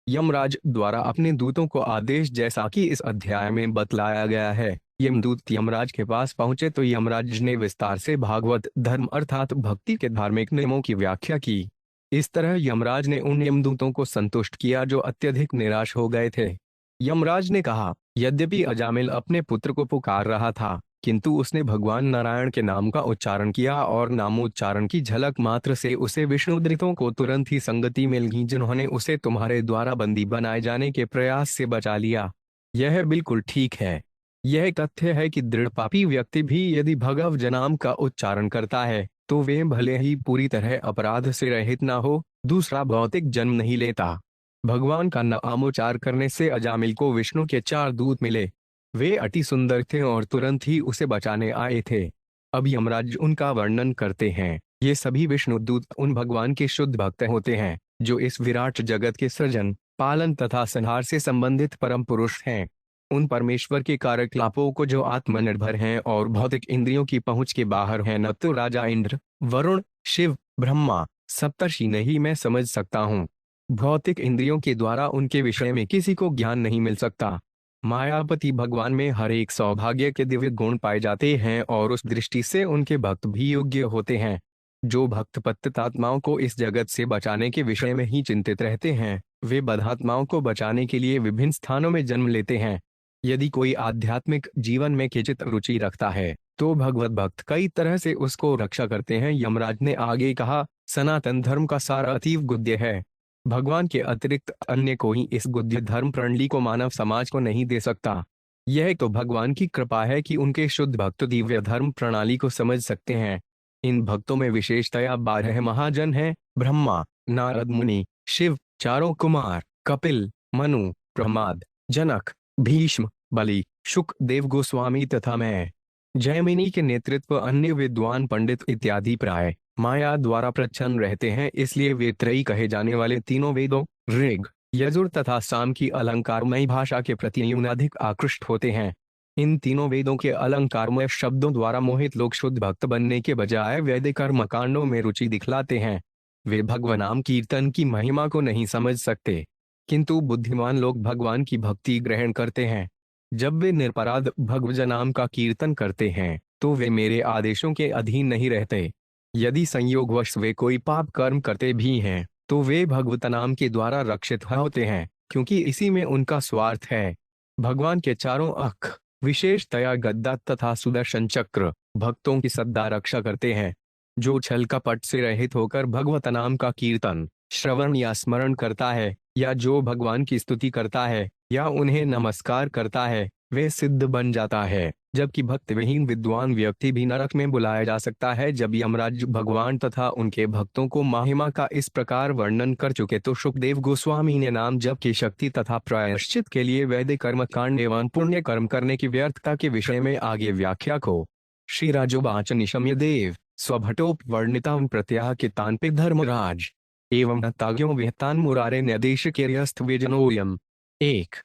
यमराज द्वारा अपने दूतों को आदेश, जैसा कि इस अध्याय में बतलाया गया है। यमदूत यमराज के पास पहुंचे तो यमराज ने विस्तार से भागवत धर्म अर्थात भक्ति के धार्मिक नियमों की व्याख्या की। इस तरह यमराज ने उन यमदूतों को संतुष्ट किया जो अत्यधिक निराश हो गए थे। यमराज ने कहा, यद्यपि अजामिल अपने पुत्र को पुकार रहा था, किंतु उसने भगवान नारायण के नाम का उच्चारण किया और नामोच्चारण की झलक मात्र से उसे विष्णुदूतों को तुरंत ही संगति मिल गई, जिन्होंने उसे तुम्हारे द्वारा बंदी बनाए जाने के प्रयास से बचा लिया। यह बिल्कुल ठीक है। यह तथ्य है कि दृढ़ पापी व्यक्ति भी यदि भगव नाम का उच्चारण करता है तो वे भले ही पूरी तरह अपराध से रहित ना हो, दूसरा भौतिक जन्म नहीं लेता। भगवान का नामोच्चार करने से अजामिल को विष्णु के 4 दूत मिले। वे अति सुंदर थे और तुरंत ही उसे बचाने आए थे। अब यमराज उनका वर्णन करते हैं। ये सभी विष्णु दूत उन भगवान के शुद्ध भक्त होते हैं जो इस विराट जगत के सृजन, पालन तथा संहार से संबंधित परम पुरुष हैं। उन परमेश्वर के कार्यकलापों को जो आत्मनिर्भर हैं और भौतिक इंद्रियों की पहुंच के बाहर हैं, न तो राजा इंद्र, वरुण, शिव, ब्रह्मा, सप्तर्षि नहीं मैं समझ सकता हूँ। भौतिक इंद्रियों के द्वारा उनके विषय में किसी को ज्ञान नहीं मिल सकता। मायापति भगवान में हर एक सौभाग्य के दिव्य गुण पाए जाते हैं और उस दृष्टि से उनके भक्त भी योग्य होते हैं। जो भक्त पतितात्माओं को इस जगत से बचाने के विषय में ही चिंतित रहते हैं, वे बद्धात्माओं को बचाने के लिए विभिन्न स्थानों में जन्म लेते हैं। यदि कोई आध्यात्मिक जीवन में किंचित रुचि रखता है तो भगवत भक्त कई तरह से उसको रक्षा करते हैं। यमराज ने आगे कहा, सनातन धर्म का सार अतीव गुह्य है। भगवान के अतिरिक्त अन्य कोई इस गुह्य धर्म प्रणाली को मानव समाज को नहीं दे सकता। यह तो भगवान की कृपा है कि उनके शुद्ध भक्त दिव्य धर्म प्रणाली को समझ सकते हैं। इन भक्तों में विशेषतया 12 महाजन हैं, ब्रह्मा, नारद मुनि, शिव, चारों कुमार, कपिल, मनु, प्रहलाद, जनक, भीष्म, बलि, शुक देव गोस्वामी तथा मैं। जैमिनी के नेतृत्व अन्य विद्वान पंडित इत्यादि प्राय माया द्वारा प्रच्छन्न रहते हैं। इसलिए वे त्रयी कहे जाने वाले तीनों वेदों ऋग, यजुर तथा साम की अलंकारमयी भाषा के प्रति अधिक आकृष्ट होते हैं। इन तीनों वेदों के अलंकारमय शब्दों द्वारा मोहित लोग शुद्ध भक्त बनने के बजाय वैदिक कर्मकांडों में रुचि दिखलाते हैं। वे भगवान नाम कीर्तन की महिमा को नहीं समझ सकते, किंतु बुद्धिमान लोग भगवान की भक्ति ग्रहण करते हैं। जब वे निरपराध भगवज नाम का कीर्तन करते हैं तो वे मेरे आदेशों के अधीन नहीं रहते। यदि संयोगवश वे कोई पाप कर्म करते भी हैं तो वे भगवत नाम के द्वारा रक्षित होते हैं, क्योंकि इसी में उनका स्वार्थ है। भगवान के चारों अख, विशेषतया गद्दा तथा सुदर्शन चक्र, भक्तों की सदा रक्षा करते हैं। जो छल कपट से रहित होकर भगवत नाम का कीर्तन, श्रवण या स्मरण करता है, या जो भगवान की स्तुति करता है या उन्हें नमस्कार करता है, वे सिद्ध बन जाता है। जबकि भक्त विहीन विद्वान व्यक्ति भी नरक में बुलाया जा सकता है। जब यमराज भगवान तथा उनके भक्तों को महिमा का इस प्रकार वर्णन कर चुके तो शुकदेव गोस्वामी ने नाम जप की शक्ति तथा प्रायश्चित के लिए वैदिक कर्म कांड एवं पुण्य कर्म करने की व्यर्थता के विषय में आगे व्याख्या को श्री राजोवाच निशम्य देव स्वभटोप वर्णिता प्रत्याह के तानपे धर्मराज एवं ताग्यो विहतान मुरारे न्यदेश केर्यस्थ विजनोयम। एक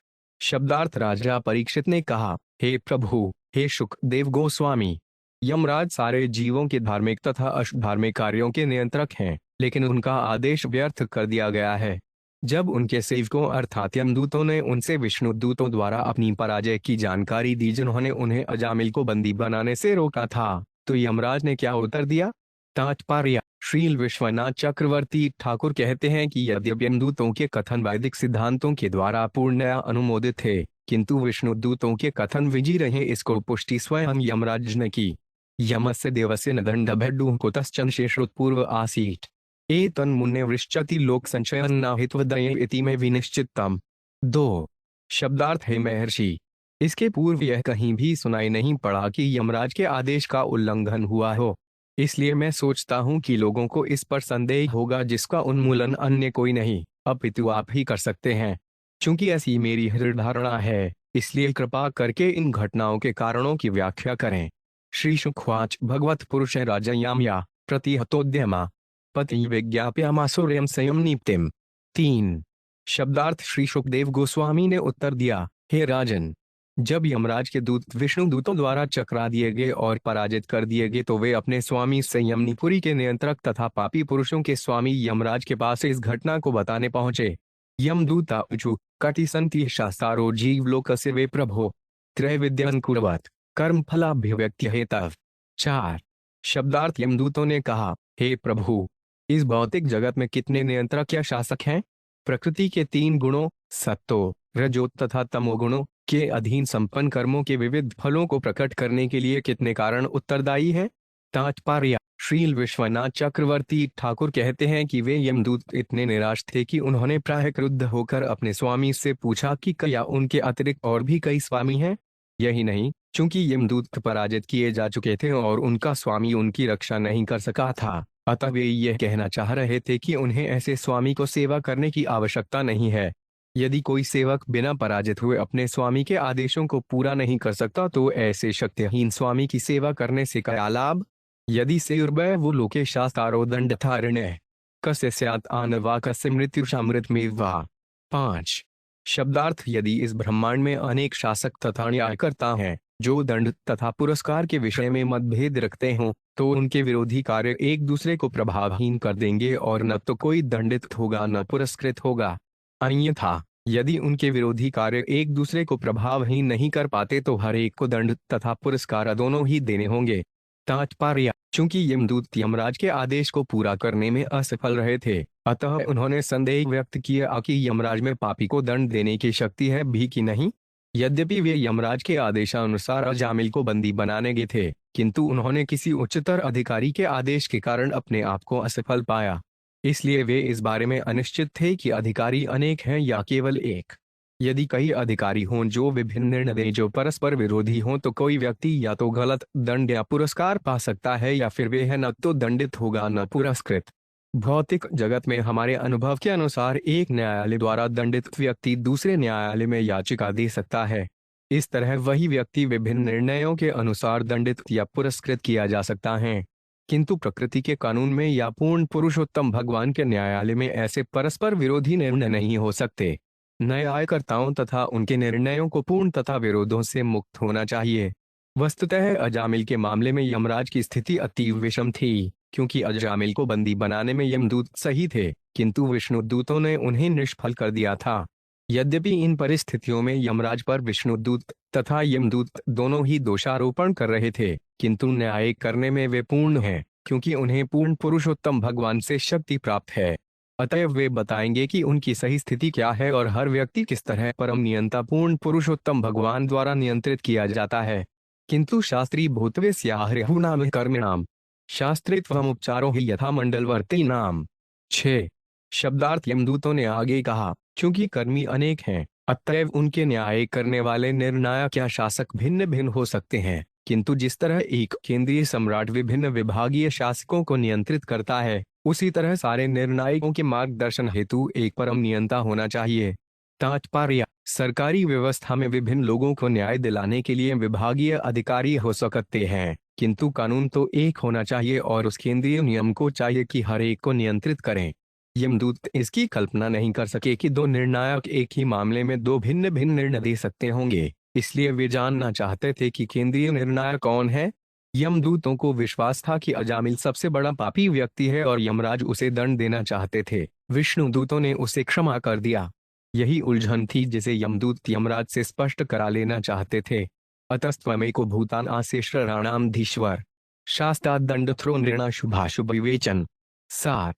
शब्दार्थ राजा परीक्षित ने कहा, हे प्रभु, हे शुकदेव गोस्वामी, यमराज सारे जीवों के धार्मिक तथा अधार्मिक कार्यों के नियंत्रक हैं, लेकिन उनका आदेश व्यर्थ कर दिया गया है। जब उनके सेवकों अर्थात यमदूतों ने उनसे विष्णु दूतों द्वारा अपनी पराजय की जानकारी दी, जिन्होंने उन्हें अजामिल को बंदी बनाने से रोका था, तो यमराज ने क्या उत्तर दिया? तात्पर्य श्रील विश्वनाथ चक्रवर्ती ठाकुर कहते हैं कि यद्यपि यमदूतों के कथन वैदिक सिद्धांतों के द्वारा पूर्णतया अनुमोदित थे, किंतु विष्णु दूतों के कथन विजी रहे, इसको पुष्टि स्वयं यमराज ने की। यमस्य देवस्य न दंडभेडुः कुतश्चन शेषोत्पूर्व आसीत् एतन् मुन्ने वृश्चति लोक संशयन्न हितवदये इति में विनिश्चितम। 2 शब्दार्थ है महर्षि, इसके पूर्व यह कहीं भी सुनाई नहीं पड़ा कि यमराज के आदेश का उल्लंघन हुआ हो। इसलिए मैं सोचता हूँ कि लोगों को इस पर संदेह होगा, जिसका उन्मूलन अन्य कोई नहीं अपितु आप ही कर सकते हैं। चूंकि ऐसी मेरी हृदय धारणा है, इसलिए कृपा करके इन घटनाओं के कारणों की व्याख्या करें। श्री शुकवाच भगवत पुरुष राजयाम्या प्रतिहतोद्यमा पति विज्ञाप्यामासुर्यम संयम नीप्तिम। 3 शब्दार्थ श्री शुकदेव गोस्वामी ने उत्तर दिया, हे राजन, जब यमराज के दूत विष्णु दूतों द्वारा चकरा दिए गए और पराजित कर दिए गए तो वे अपने स्वामी संयमनीपुरी के नियंत्रक तथा पापी पुरुषों के स्वामी यमराज के पास इस घटना को बताने पहुंचे। यमदूता ऊचु कटि सन्ति शास्तारो जीवलोकस्य वे प्रभो त्रैविद्यं कुर्वत् कर्म फलाभिव्यक्ति हेतव। 4 शब्दार्थ यमदूतों ने कहा, हे प्रभु, इस भौतिक जगत में कितने नियंत्रक या शासक हैं? प्रकृति के 3 गुणों सत्तो रजो तथा तमोगुणों के अधीन संपन्न कर्मों के विविध फलों को प्रकट करने के लिए कितने कारण उत्तरदायी हैं? तात्पर्य। श्रील विश्वनाथ चक्रवर्ती ठाकुर कहते हैं कि वे यमदूत इतने निराश थे कि उन्होंने प्रायः क्रुद्ध होकर अपने स्वामी से पूछा कि क्या उनके अतिरिक्त और भी कई स्वामी हैं? यही नहीं, चूंकि यमदूत पराजित किए जा चुके थे और उनका स्वामी उनकी रक्षा नहीं कर सका था, अतः वे यह कहना चाह रहे थे कि उन्हें ऐसे स्वामी को सेवा करने की आवश्यकता नहीं है। यदि कोई सेवक बिना पराजित हुए अपने स्वामी के आदेशों को पूरा नहीं कर सकता तो ऐसे शक्तिहीन स्वामी की सेवा करने से क्या लाभ? यदि सेर्वै वो लोके शास्तारो दंडधारिण्य कस्य स्यात् आनवा कस्य मृत्युषामृत में वा। 5 शब्दार्थ। यदि इस ब्रह्मांड में अनेक शासक तथा न्यायकर्ता हैं जो दंड तथा पुरस्कार के विषय में मतभेद रखते हों, तो उनके विरोधी कार्य एक दूसरे को प्रभावहीन कर देंगे और न तो कोई दंडित होगा न पुरस्कृत होगा। अन्यथा यदि उनके विरोधी कार्य एक दूसरे को प्रभावहीन नहीं कर पाते तो हर एक को दंड तथा पुरस्कार दोनों ही देने होंगे। तात्पर्य। चूंकि यमदूत यमराज के आदेश को पूरा करने में असफल रहे थे, अतः उन्होंने संदेह व्यक्त किया कि यमराज में पापी को दंड देने की शक्ति है भी कि नहीं। यद्यपि वे यमराज के आदेशानुसार अजामिल को बंदी बनाने गए थे, किंतु उन्होंने किसी उच्चतर अधिकारी के आदेश के कारण अपने आप को असफल पाया। इसलिए वे इस बारे में अनिश्चित थे कि अधिकारी अनेक हैं या केवल एक। यदि कई अधिकारी हों जो विभिन्न निर्णय जो परस्पर विरोधी हों तो कोई व्यक्ति या तो गलत दंड या पुरस्कार पा सकता है या फिर वह न तो दंडित होगा न पुरस्कृत। भौतिक जगत में हमारे अनुभव के अनुसार एक न्यायालय द्वारा दंडित व्यक्ति दूसरे न्यायालय में याचिका दे सकता है। इस तरह वही व्यक्ति विभिन्न निर्णयों के अनुसार दंडित या पुरस्कृत किया जा सकता है, किंतु प्रकृति के कानून में या पूर्ण पुरुषोत्तम भगवान के न्यायालय में ऐसे परस्पर विरोधी निर्णय नहीं हो सकते। न्यायकर्ताओं तथा उनके निर्णयों को पूर्ण तथा विरोधों से मुक्त होना चाहिए। वस्तुतः अजामिल के मामले में यमराज की स्थिति अति विषम थी, क्योंकि अजामिल को बंदी बनाने में यमदूत सही थे, किंतु विष्णुदूतों ने उन्हें निष्फल कर दिया था। यद्यपि इन परिस्थितियों में यमराज पर विष्णुदूत तथा यमदूत दोनों ही दोषारोपण कर रहे थे, किंतु न्याय करने में वे पूर्ण हैं, क्योंकि उन्हें पूर्ण पुरुषोत्तम भगवान से शक्ति प्राप्त है। अतएव वे बताएंगे कि उनकी सही स्थिति क्या है और हर व्यक्ति किस तरह परम नियंता पूर्ण पुरुषोत्तम भगवान द्वारा नियंत्रित किया जाता है। किंतु शास्त्री भूतवे स्याह्नाम कर्मिणाम शास्त्रित्वमुपचारो ही यथा मंडलवर्ती नाम। 6 शब्दार्थ। यमदूतों ने आगे कहा, क्योंकि कर्मी अनेक हैं, अतएव उनके न्याय करने वाले निर्णायक या शासक भिन्न भिन्न हो सकते हैं, किंतु जिस तरह एक केंद्रीय सम्राट विभिन्न विभागीय शासकों को नियंत्रित करता है, उसी तरह सारे निर्णायकों के मार्गदर्शन हेतु एक परम नियंता होना चाहिए। तात्पर्य। सरकारी व्यवस्था में विभिन्न लोगों को न्याय दिलाने के लिए विभागीय अधिकारी हो सकते हैं, किंतु कानून तो एक होना चाहिए और उस केंद्रीय नियम को चाहिए कि हर एक को नियंत्रित करें। यमदूत इसकी कल्पना नहीं कर सके कि दो निर्णायक एक ही मामले में दो भिन्न भिन्न निर्णय दे सकते होंगे, इसलिए वे जानना चाहते थे कि केंद्रीय निर्णायक कौन है। यमदूतों को विश्वास था कि अजामिल सबसे बड़ा पापी व्यक्ति है और यमराज उसे दंड देना चाहते थे। विष्णुदूतों ने उसे क्षमा कर दिया। यही उलझन थी जिसे यमदूत यमराज से स्पष्ट करा लेना चाहते थे। अतस्त्वमेको भूतान आसेश्वराणाम धीश्वर शास्त्रात् दंडथ्रो नृणाशुभाशुभ विवेचन। 7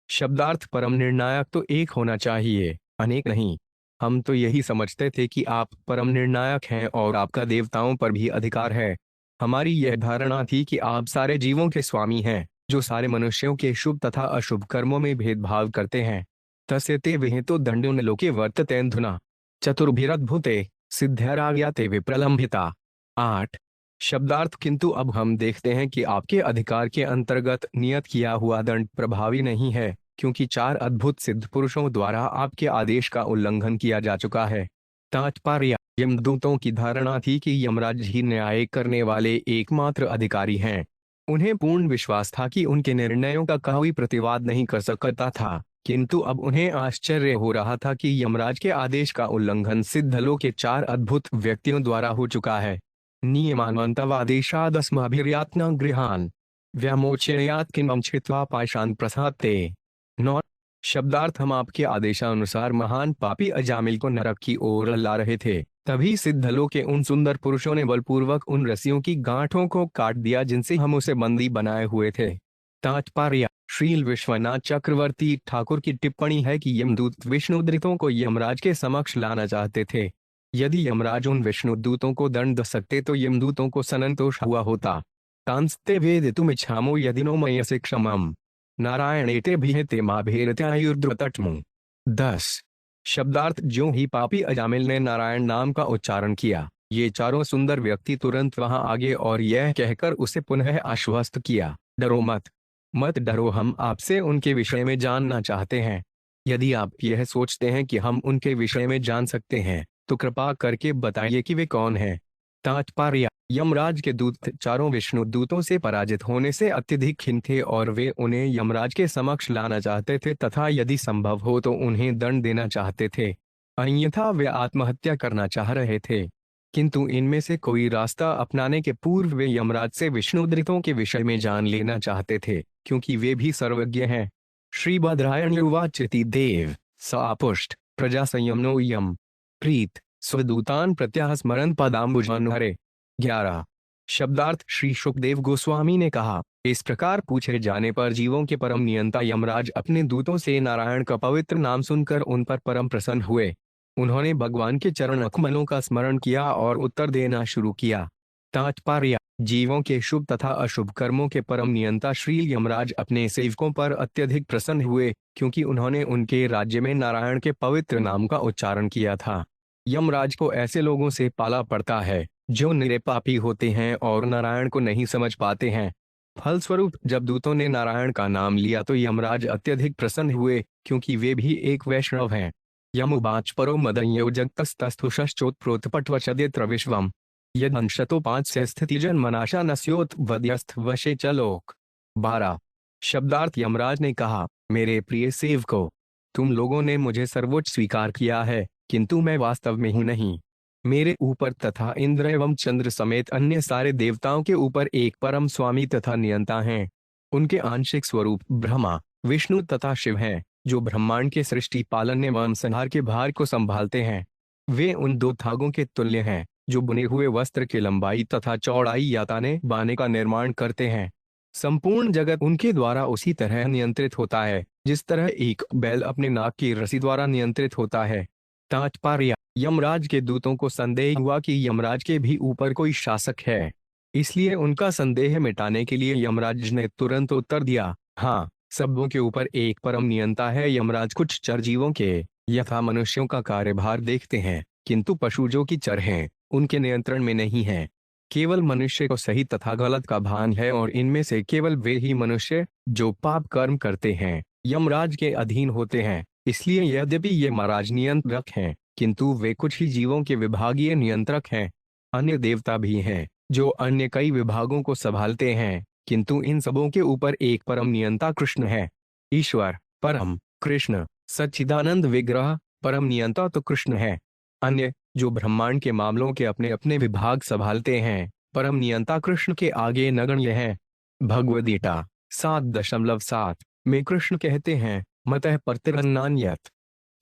शब्दार्थ। परम निर्णायक तो एक होना चाहिए, अनेक नहीं। हम तो यही समझते थे कि आप परम निर्णायक हैं और आपका देवताओं पर भी अधिकार है। हमारी यह धारणा थी कि आप सारे जीवों के स्वामी हैं, जो सारे मनुष्यों के शुभ तथा अशुभ कर्मों में भेदभाव करते हैं। तस्य ते विहितो दंडो न लोके वर्ततेऽधुना चतुर्भिरद्भुते सिद्ध्यराज्ञाते विप्रलंभिता। 8 शब्दार्थ। किंतु अब हम देखते हैं कि आपके अधिकार के अंतर्गत नियत किया हुआ दंड प्रभावी नहीं है, क्योंकि 4 अद्भुत सिद्ध पुरुषों द्वारा आपके आदेश का उल्लंघन किया जा चुका है। तात्पर्य। यमदूतों की धारणा थी कि यमराज ही न्याय करने वाले एकमात्र अधिकारी हैं। उन्हें पूर्ण विश्वास था कि उनके निर्णयों का कोई प्रतिवाद नहीं कर सकता था, किंतु अब उन्हें आश्चर्य हो रहा था कि यमराज के आदेश का उल्लंघन सिद्धलोक के 4 अद्भुत व्यक्तियों द्वारा हो चुका है। नियमान्वन्तवादेशादस्माभिर्यातना गृहान व्यामोचयात् किन्वं छित्त्वा पाषाण प्रसादते। 9 शब्दार्थ हम आपके आदेशानुसार महान पापी अजामिल को नरक की ओर ला रहे थे, तभी सिद्धलोक के उन सुंदर पुरुषों ने बलपूर्वक उन रस्सियों की गांठों को काट दिया जिनसे हम उसे बंदी बनाए हुए थे। तात्पर्य: श्रील विश्वनाथ चक्रवर्ती ठाकुर की टिप्पणी है कि यमदूत विष्णुदूतों को यमराज के समक्ष लाना चाहते थे। यदि यमराज उन विष्णुदूतों को दंड दे सकते तो यमदूतों को संतोष हुआ होता। तांस्ते वेदितुम इच्छामो यदिनो मयसि क्षमम् नारायणेते भिहते माभेरत्यायुर्ध्वतट्मु। 10। शब्दार्थ: ज्यों ही पापी अजामिल ने नारायण नाम का उच्चारण किया, ये चारों सुंदर व्यक्ति तुरंत वहां आगे और यह कहकर उसे पुनः आश्वस्त किया, डरो मत, मत डरो, हम आपसे उनके विषय में जानना चाहते हैं। यदि आप यह सोचते हैं कि हम उनके विषय में जान सकते हैं, तो कृपा करके बताइए कि वे कौन हैं। तात्पर्य: यमराज के दूत चारों विष्णु दूतों से पराजित होने से अत्यधिक खिन्न थे और वे उन्हें यमराज के समक्ष लाना चाहते थे तथा यदि संभव हो तो उन्हें दंड देना चाहते थे, अन्यथा वे आत्महत्या करना चाह रहे थे। किंतु इनमें से कोई रास्ता अपनाने के पूर्व वे यमराज से विष्णुदूतों के विषय में जान लेना चाहते थे, क्योंकि वे भी सर्वज्ञ हैं। श्री बद्रायण उवाचति देव सापुष्ट प्रजा संयमनो यम प्रीत स्वदूतान प्रत्याह स्मरण पदाम्बुजानुहरे। 11। शब्दार्थ: श्री सुखदेव गोस्वामी ने कहा, इस प्रकार पूछे जाने पर जीवों के परम नियंता यमराज अपने दूतों से नारायण का पवित्र नाम सुनकर उन पर परम प्रसन्न हुए। उन्होंने भगवान के चरण कमलों का स्मरण किया और उत्तर देना शुरू किया। तात्पर्य: जीवों के शुभ तथा अशुभ कर्मों के परम नियंता श्री यमराज अपने सेवकों पर अत्यधिक प्रसन्न हुए, क्योंकि उन्होंने उनके राज्य में नारायण के पवित्र नाम का उच्चारण किया था। यमराज को ऐसे लोगों से पाला पड़ता है जो निरे पापी होते हैं और नारायण को नहीं समझ पाते हैं। फलस्वरूप जब दूतों ने नारायण का नाम लिया तो यमराज अत्यधिक प्रसन्न हुए, क्योंकि वे भी एक वैष्णव हैं। यमुवाच परो मदन्यो जगतस्तस्थुषश्चोत्प्रोतपट्वचदित्र विश्वम यदंशतो 5 से स्थिति जन्मनाशा नस्योत वध्यस्थ वशे चलोक। 12। शब्दार्थ: यमराज ने कहा, मेरे प्रिय सेवको, तुम लोगों ने मुझे सर्वोच्च स्वीकार किया है, किंतु मैं वास्तव में हूं नहीं। मेरे ऊपर तथा इंद्र एवं चंद्र समेत अन्य सारे देवताओं के ऊपर एक परम स्वामी तथा नियंता हैं। उनके आंशिक स्वरूप ब्रह्मा, विष्णु तथा शिव हैं, जो ब्रह्मांड के सृष्टि पालन एवं संहार के भार को संभालते हैं। वे उन दो धागों के तुल्य हैं जो बुने हुए वस्त्र की लंबाई तथा चौड़ाई या ताने बाने का निर्माण करते हैं। संपूर्ण जगत उनके द्वारा उसी तरह नियंत्रित होता है जिस तरह एक बैल अपने नाक की रस्सी द्वारा नियंत्रित होता है। तात्पर्य: यमराज के दूतों को संदेह हुआ कि यमराज के भी ऊपर कोई शासक है, इसलिए उनका संदेह मिटाने के लिए यमराज ने तुरंत उत्तर दिया, हाँ, सबों के ऊपर एक परम नियंता है। यमराज कुछ चर जीवों के यथा मनुष्यों का कार्यभार देखते हैं, किंतु पशु जो कि चर हैं, उनके नियंत्रण में नहीं है। केवल मनुष्य को सही तथा गलत का भान है और इनमें से केवल वे ही मनुष्य जो पाप कर्म करते हैं यमराज के अधीन होते हैं। इसलिए यद्यपि ये महाराज नियंत्रक हैं, किंतु वे कुछ ही जीवों के विभागीय नियंत्रक हैं। अन्य देवता भी हैं जो अन्य कई विभागों को संभालते हैं, किंतु इन सबों के ऊपर एक परम नियंता कृष्ण है। ईश्वर परम कृष्ण सच्चिदानंद विग्रह परम नियंता तो कृष्ण है। अन्य जो ब्रह्मांड के मामलों के अपने अपने विभाग संभालते हैं, परम नियंता कृष्ण के आगे नगण्य है। भगवद गीता 7.7 में कृष्ण कहते हैं, मतः परतिरन्नान्यत्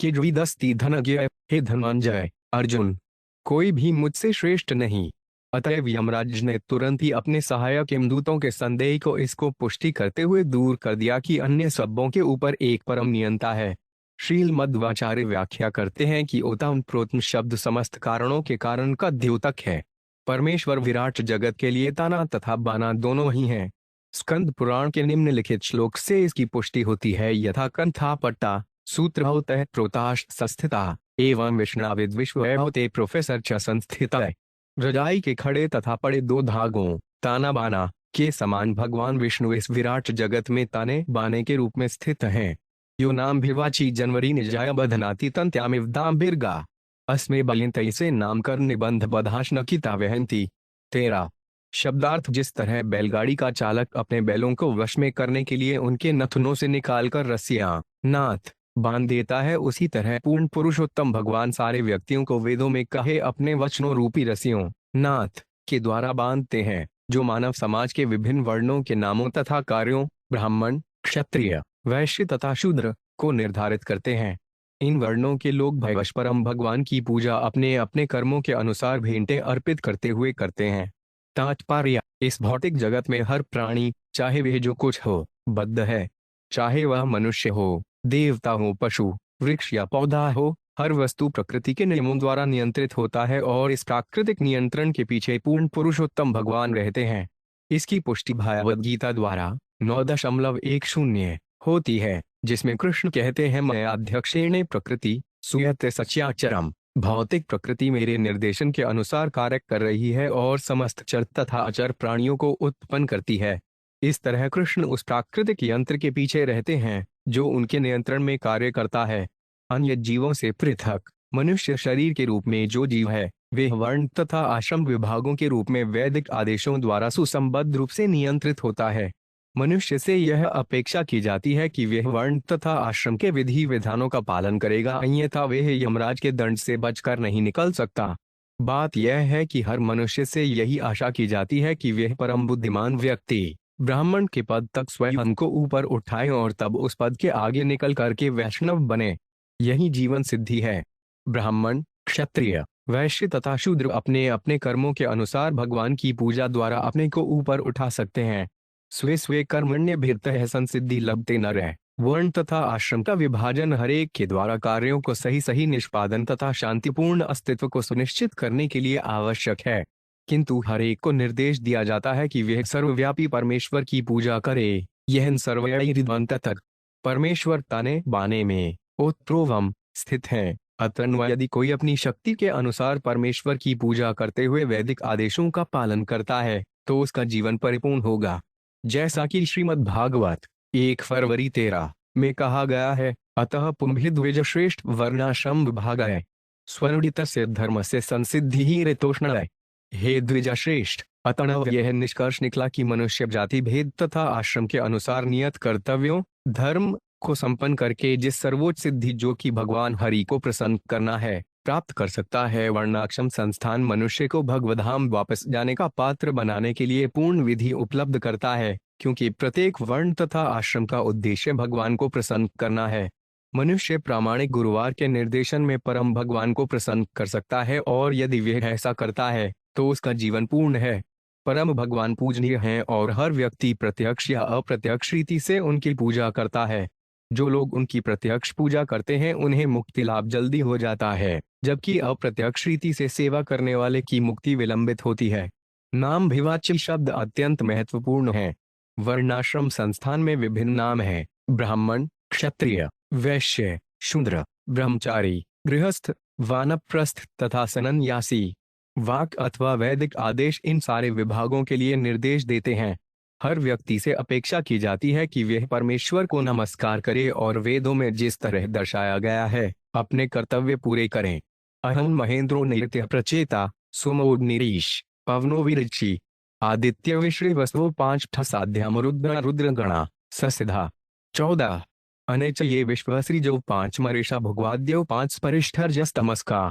किद्विदस्ति धनज्ञ। हे धनंजय अर्जुन, कोई भी मुझसे श्रेष्ठ नहीं। अतएव यमराज ने तुरंत ही अपने सहायक यमदूतों के संदेह को इसको पुष्टि करते हुए दूर कर दिया कि अन्य सबों के ऊपर एक परम नियंता है। श्रील मध्वाचार्य व्याख्या करते हैं कि ओतम प्रोतम शब्द समस्त कारणों के कारण का द्योतक है। परमेश्वर विराट जगत के लिए ताना तथा बाना दोनों ही हैं। स्कंद पुराण के निम्नलिखित श्लोक से इसकी पुष्टि होती है, यथा कंथा पट्टा सूत्रभूतः प्रोताश संस्थिता एवं विष्णाविद विश्ववैभवते प्रोफेसर च संस्थितः। रजाई के खड़े तथा पड़े दो धागों ताना बाना के समान भगवान विष्णु इस विराट जगत में ताने बाने के रूप में स्थित हैं। यो नाम भिर्वाची जनवरी निजाय बधनाति तंत्यामिव दाम बिर्गा अस्मे बलिंतई से नामकर निबंध बधाशनकिता किता वहंती। 13। शब्दार्थ: जिस तरह बैलगाड़ी का चालक अपने बैलों को वश में करने के लिए उनके नथुनों से निकालकर रस्सियां नाथ बांध देता है, उसी तरह पूर्ण पुरुषोत्तम भगवान सारे व्यक्तियों को वेदों में कहे अपने वचनों रूपी रस्सियों नाथ के द्वारा बांधते हैं, जो मानव समाज के विभिन्न वर्णों के नामों तथा कार्यों ब्राह्मण क्षत्रिय वैश्य तथा शूद्र को निर्धारित करते हैं। इन वर्णों के लोग भयवश परम भगवान की पूजा अपने अपने कर्मों के अनुसार भेंटें अर्पित करते हुए करते हैं। तात्पर्य, इस भौतिक जगत में हर प्राणी, चाहे वह जो कुछ हो, बद्ध है। चाहे वह मनुष्य हो, देवता हो, पशु, वृक्ष या पौधा हो, हर वस्तु प्रकृति के नियमों द्वारा नियंत्रित होता है और इस प्राकृतिक नियंत्रण के पीछे पूर्ण पुरुषोत्तम भगवान रहते हैं। इसकी पुष्टि भागवत गीता द्वारा 9.10 होती है, जिसमें कृष्ण कहते हैं, मैं अध्यक्षेणे प्रकृति सुयते सच्याचरम। भौतिक प्रकृति मेरे निर्देशन के अनुसार कार्य कर रही है और समस्त चर तथा अचर प्राणियों को उत्पन्न करती है। इस तरह कृष्ण उस प्राकृतिक यंत्र के पीछे रहते हैं जो उनके नियंत्रण में कार्य करता है। अन्य जीवों से पृथक मनुष्य शरीर के रूप में जो जीव है, वे वर्ण तथा आश्रम विभागों के रूप में वैदिक आदेशों द्वारा सुसंबद्ध रूप से नियंत्रित होता है। मनुष्य से यह अपेक्षा की जाती है कि वह वर्ण तथा आश्रम के विधि विधानों का पालन करेगा, अन्यथा वह यमराज के दंड से बचकर नहीं निकल सकता। बात यह है कि हर मनुष्य से यही आशा की जाती है कि वह परम बुद्धिमान व्यक्ति ब्राह्मण के पद तक स्वयं को ऊपर उठाए और तब उस पद के आगे निकल करके वैष्णव बने। यही जीवन सिद्धि है। ब्राह्मण, क्षत्रिय, वैश्य तथा शूद्र अपने अपने कर्मों के अनुसार भगवान की पूजा द्वारा अपने को ऊपर उठा सकते हैं। स्वे स्वे कर्मण्य भिर्तः संसिद्धि लभते नरः। वर्ण तथा आश्रम का विभाजन हरेक के द्वारा कार्यों को सही सही निष्पादन तथा शांतिपूर्ण अस्तित्व को सुनिश्चित करने के लिए आवश्यक है, किंतु हरेक को निर्देश दिया जाता है कि वह सर्वव्यापी परमेश्वर की पूजा करे। यह सर्वैर्विद्वंत तक परमेश्वर ताने बाने में ओतप्रोवम स्थित है। अतः यदि कोई अपनी शक्ति के अनुसार परमेश्वर की पूजा करते हुए वैदिक आदेशों का पालन करता है तो उसका जीवन परिपूर्ण होगा। जैसा कि श्रीमद् भागवत 1 फरवरी 13 में कहा गया है, अतः पुंभिद्विज श्रेष्ठ वर्णाश्रम विभागः स्वनुडितस्य धर्मस्य संसिद्धि ऋतोष्णः। हे द्विज श्रेष्ठ, अतः यह निष्कर्ष निकला कि मनुष्य जाति भेद तथा आश्रम के अनुसार नियत कर्तव्यों धर्म को संपन्न करके जिस सर्वोच्च सिद्धि जो कि भगवान हरि को प्रसन्न करना है प्राप्त कर सकता है। वर्णाश्रम संस्थान मनुष्य को भगवधाम वापस जाने का पात्र बनाने के लिए पूर्ण विधि उपलब्ध करता है, क्योंकि प्रत्येक वर्ण तथा आश्रम का उद्देश्य भगवान को प्रसन्न करना है। मनुष्य प्रामाणिक गुरुवार के निर्देशन में परम भगवान को प्रसन्न कर सकता है और यदि वह ऐसा करता है तो उसका जीवन पूर्ण है। परम भगवान पूजनीय हैं और हर व्यक्ति प्रत्यक्ष या अप्रत्यक्ष रीति से उनकी पूजा करता है। जो लोग उनकी प्रत्यक्ष पूजा करते हैं उन्हें मुक्ति लाभ जल्दी हो जाता है, जबकि अप्रत्यक्ष रीति से सेवा करने वाले की मुक्ति विलंबित होती है। नाम भिवाच्य शब्द अत्यंत महत्वपूर्ण है। वर्णाश्रम संस्थान में विभिन्न नाम हैं: ब्राह्मण, क्षत्रिय, वैश्य, शूद्र, ब्रह्मचारी, गृहस्थ, वानप्रस्थ तथा सन्यासी। वाक अथवा वैदिक आदेश इन सारे विभागों के लिए निर्देश देते हैं। हर व्यक्ति से अपेक्षा की जाती है कि वह परमेश्वर को नमस्कार करे और वेदों में जिस तरह दर्शाया गया है अपने कर्तव्य पूरे करें। अहं महेंद्रो नृत्य प्रचेता सुमोनिरीश पवनो विरचि आदित्य विश्ववसु 5 ठसाध्याम रुद्र रुद्रगणा ससिधा 14 अनेच ये विश्वश्री जो 5 मरेशा भुगवाद्यो 5 स्परिष्ठर्जस्तमस्का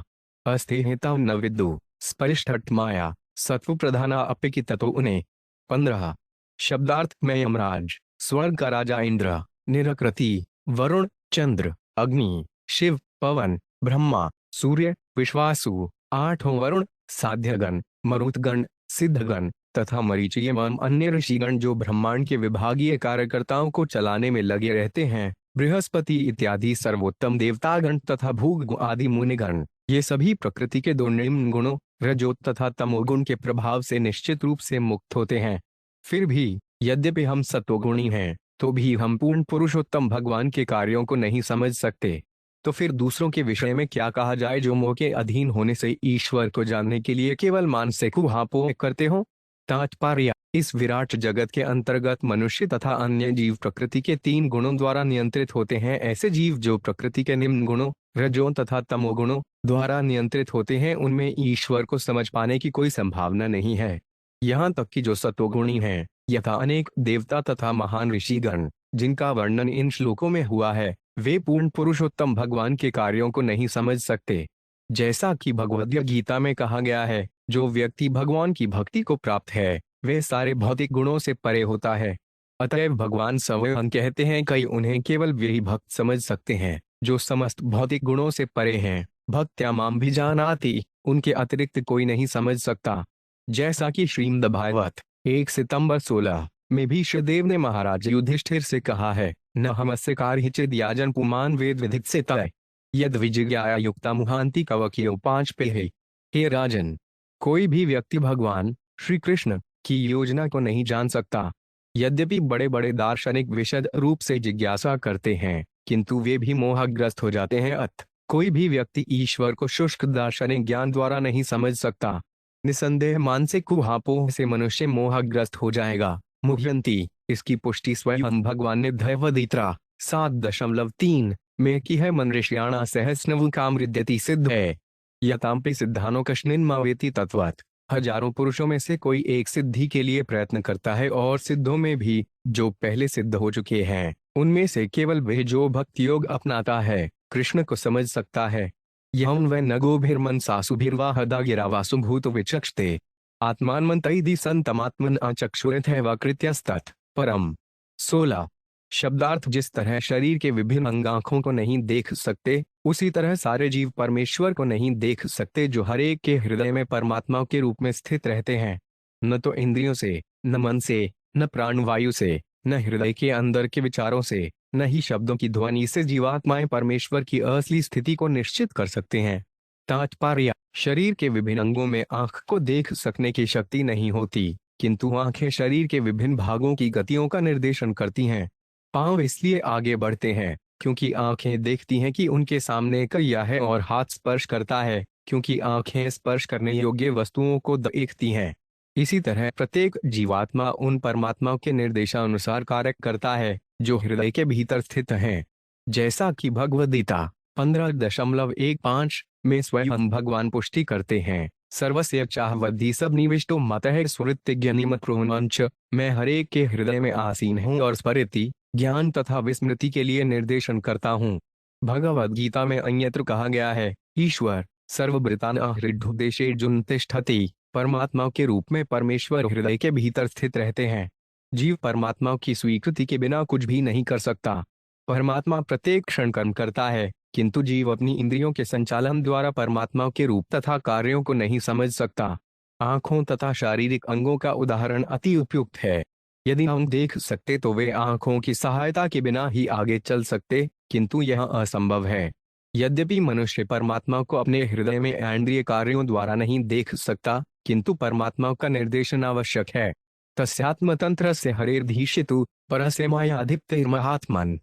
अस्थिहितम न विदु स्परिष्ठट माया सत्व प्रधाना अपिकी ततो उन्हें। 15 शब्दार्थ में यमराज, स्वर्ग का राजा इंद्र, निरकृति, वरुण, चंद्र, अग्नि, शिव, पवन, ब्रह्मा, सूर्य, विश्वासु, 8 वरुण, साध्यगण, मरुतगण, सिद्धगण तथा मरीचि एवं अन्य ऋषिगण जो ब्रह्मांड के विभागीय कार्यकर्ताओं को चलाने में लगे रहते हैं, बृहस्पति इत्यादि सर्वोत्तम देवतागण तथा भूग आदि मुनिगण। ये सभी प्रकृति के 2 निम्न गुणों रजो तथा तमोगुण के प्रभाव से निश्चित रूप से मुक्त होते हैं। फिर भी यद्यपि हम सत्वगुणी हैं तो भी हम पूर्ण पुरुषोत्तम भगवान के कार्यों को नहीं समझ सकते। तो फिर दूसरों के विषय में क्या कहा जाए जो मोह के अधीन होने से ईश्वर को जानने के लिए केवल मानसिक ऊहापोह करते हो। तात्पर्य, इस विराट जगत के अंतर्गत मनुष्य तथा अन्य जीव प्रकृति के 3 गुणों द्वारा नियंत्रित होते हैं। ऐसे जीव जो प्रकृति के निम्न गुणों रजों तथा तमोगुणों द्वारा नियंत्रित होते हैं उनमें ईश्वर को समझ पाने की कोई संभावना नहीं है। यहाँ तक कि जो सत्वगुणी हैं, यथा अनेक देवता तथा महान ऋषिगण जिनका वर्णन इन श्लोकों में हुआ है, वे पूर्ण पुरुषोत्तम भगवान के कार्यों को नहीं समझ सकते। जैसा कि भगवद गीता में कहा गया है, जो व्यक्ति भगवान की भक्ति को प्राप्त है वह सारे भौतिक गुणों से परे होता है। अतएव भगवान स्वयं कहते हैं कई उन्हें केवल वही भक्त समझ सकते हैं जो समस्त भौतिक गुणों से परे हैं। भक्त्या माम भी जानाति, उनके अतिरिक्त कोई नहीं समझ सकता। जैसा कि श्रीमद् भागवत 1 सितंबर 16 में भीष्मदेव ने महाराज युधिष्ठिर से कहा है, न हमस्य कार्यचिद याजन पुमान वेद विदित से तय यद विजिज्ञाया युक्ता मुहांति कवकियो 5 पे है। हे राजन, कोई भी व्यक्ति भगवान श्री कृष्ण की योजना को नहीं जान सकता। यद्यपि बड़े बड़े दार्शनिक विशद रूप से जिज्ञासा करते हैं, किंतु वे भी मोहग्रस्त हो जाते हैं। कोई भी व्यक्ति ईश्वर को शुष्क दार्शनिक ज्ञान द्वारा नहीं समझ सकता। निसंदेह मानसिक कुहापोह से मनुष्य मोहग्रस्त हो जाएगा। मुह्यंती, इसकी पुष्टि स्वयं भगवान ने दैवदीत्रा 7.3 में की है। मनऋष्याणा सहस्नव कामृद्यति सिद्ध है यताम्पि सिद्धानो कश्निन्मावेति तत्वत्। हजारों पुरुषों में से कोई एक सिद्धि के लिए प्रयत्न करता है, और सिद्धों में भी जो पहले सिद्ध हो चुके हैं उनमें से केवल वह जो भक्ति योग अपनाता है कृष्ण को समझ सकता है। यम वै नगोभिर्मन सासुभिर्वाहदा गिरावासु भूत विचक्षते आत्मान्मन्तैधि संतमात्मन अचक्षुरथैव कृत्यस्तत् परम। 16 शब्दार्थ, जिस तरह शरीर के विभिन्न अंग आंखों को नहीं देख सकते, उसी तरह सारे जीव परमेश्वर को नहीं देख सकते जो हर एक के हृदय में परमात्मा के रूप में स्थित रहते हैं। न तो इंद्रियों से, न मन से, न प्राणवायु से, न हृदय के अंदर के विचारों से, न ही शब्दों की ध्वनि से जीवात्माएं परमेश्वर की असली स्थिति को निश्चित कर सकते हैं। तात्पर्य, शरीर के विभिन्न अंगों में आंख को देख सकने की शक्ति नहीं होती, किंतु आंखें शरीर के विभिन्न भागों की गतियों का निर्देशन करती हैं। पांव इसलिए आगे बढ़ते हैं क्योंकि आंखें देखती हैं कि उनके सामने क्या है, और हाथ स्पर्श करता है क्योंकि आंखें स्पर्श करने योग्य वस्तुओं को देखती हैं। इसी तरह प्रत्येक जीवात्मा उन परमात्मा के निर्देशानुसार कार्य करता है जो हृदय के भीतर स्थित हैं। जैसा कि भगवद गीता 15.15 में स्वयं भगवान पुष्टि करते हैं, सर्वस्य चाहवद्धि सब निविष्टो मतः स्मृतिज्ञानिमत्रोन्च। मैं हर एक के हृदय में आसीन हूँ और स्मृति, ज्ञान तथा विस्मृति के लिए निर्देशन करता हूँ। भगवद गीता में अन्यत्र कहा गया है, ईश्वर सर्वभृतान हृदुदेशेर्जुन तिष्ठति। परमात्मा के रूप में परमेश्वर हृदय के भीतर स्थित रहते हैं। जीव परमात्मा की स्वीकृति के बिना कुछ भी नहीं कर सकता। परमात्मा प्रत्येक क्षण कर्म करता है, किंतु जीव अपनी इंद्रियों के संचालन द्वारा परमात्मा के रूप तथा कार्यों को नहीं समझ सकता। आंखों तथा शारीरिक अंगों का उदाहरण अति उपयुक्त है। यदि हम देख सकते तो वे आंखों की सहायता के बिना ही आगे चल सकते, किंतु यह असंभव है। यद्यपि मनुष्य परमात्मा को अपने हृदय में इंद्रिय कार्यों द्वारा नहीं देख सकता, किंतु परमात्मा का निर्देशन आवश्यक है। तस्यात्मतंत्र से हरेर्धीशितु परस्य मायाधिप्तिर्महात्मन्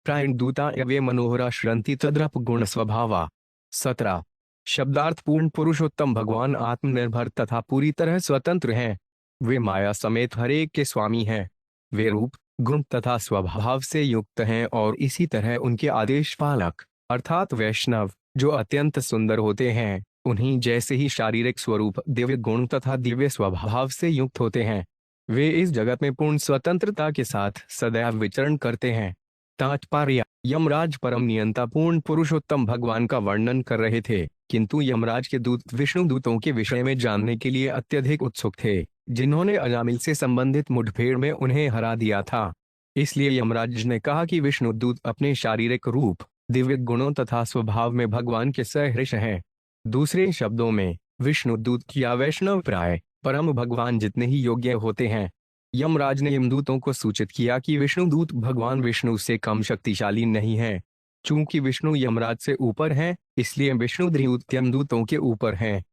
प्रायणदूता यवे मनोहरा श्रंति तद्रप गुण स्वभावा। 17 शब्दार्थ, पूर्ण पुरुषोत्तम भगवान आत्मनिर्भर तथा पूरी तरह स्वतंत्र हैं। वे माया समेत हर एक के स्वामी हैं। वे रूप, गुण तथा स्वभाव से युक्त हैं और इसी तरह उनके आदेश पालक अर्थात वैष्णव जो अत्यंत सुंदर होते हैं, उन्हीं जैसे ही शारीरिक स्वरूप, दिव्य गुण तथा दिव्य स्वभाव से युक्त होते हैं। वे इस जगत में पूर्ण स्वतंत्रता के साथ सदैव विचरण करते हैं। तात्पर्य, यमराज परम नियंता पूर्ण पुरुषोत्तम भगवान का वर्णन कर रहे थे, किंतु यमराज के दूत विष्णु दूतों के विषय में जानने के लिए अत्यधिक उत्सुक थे, जिन्होंने अजामिल से संबंधित मुठभेड़ में उन्हें हरा दिया था। इसलिए यमराज ने कहा कि विष्णु दूत अपने शारीरिक रूप, दिव्य गुणों तथा स्वभाव में भगवान के सहृष हैं। दूसरे शब्दों में, विष्णु दूत या वैष्णव प्राय परम भगवान जितने ही योग्य होते हैं। यमराज ने यमदूतों को सूचित किया कि विष्णुदूत भगवान विष्णु से कम शक्तिशाली नहीं है। चूंकि विष्णु यमराज से ऊपर हैं, इसलिए विष्णुदूत यमदूतों के ऊपर हैं।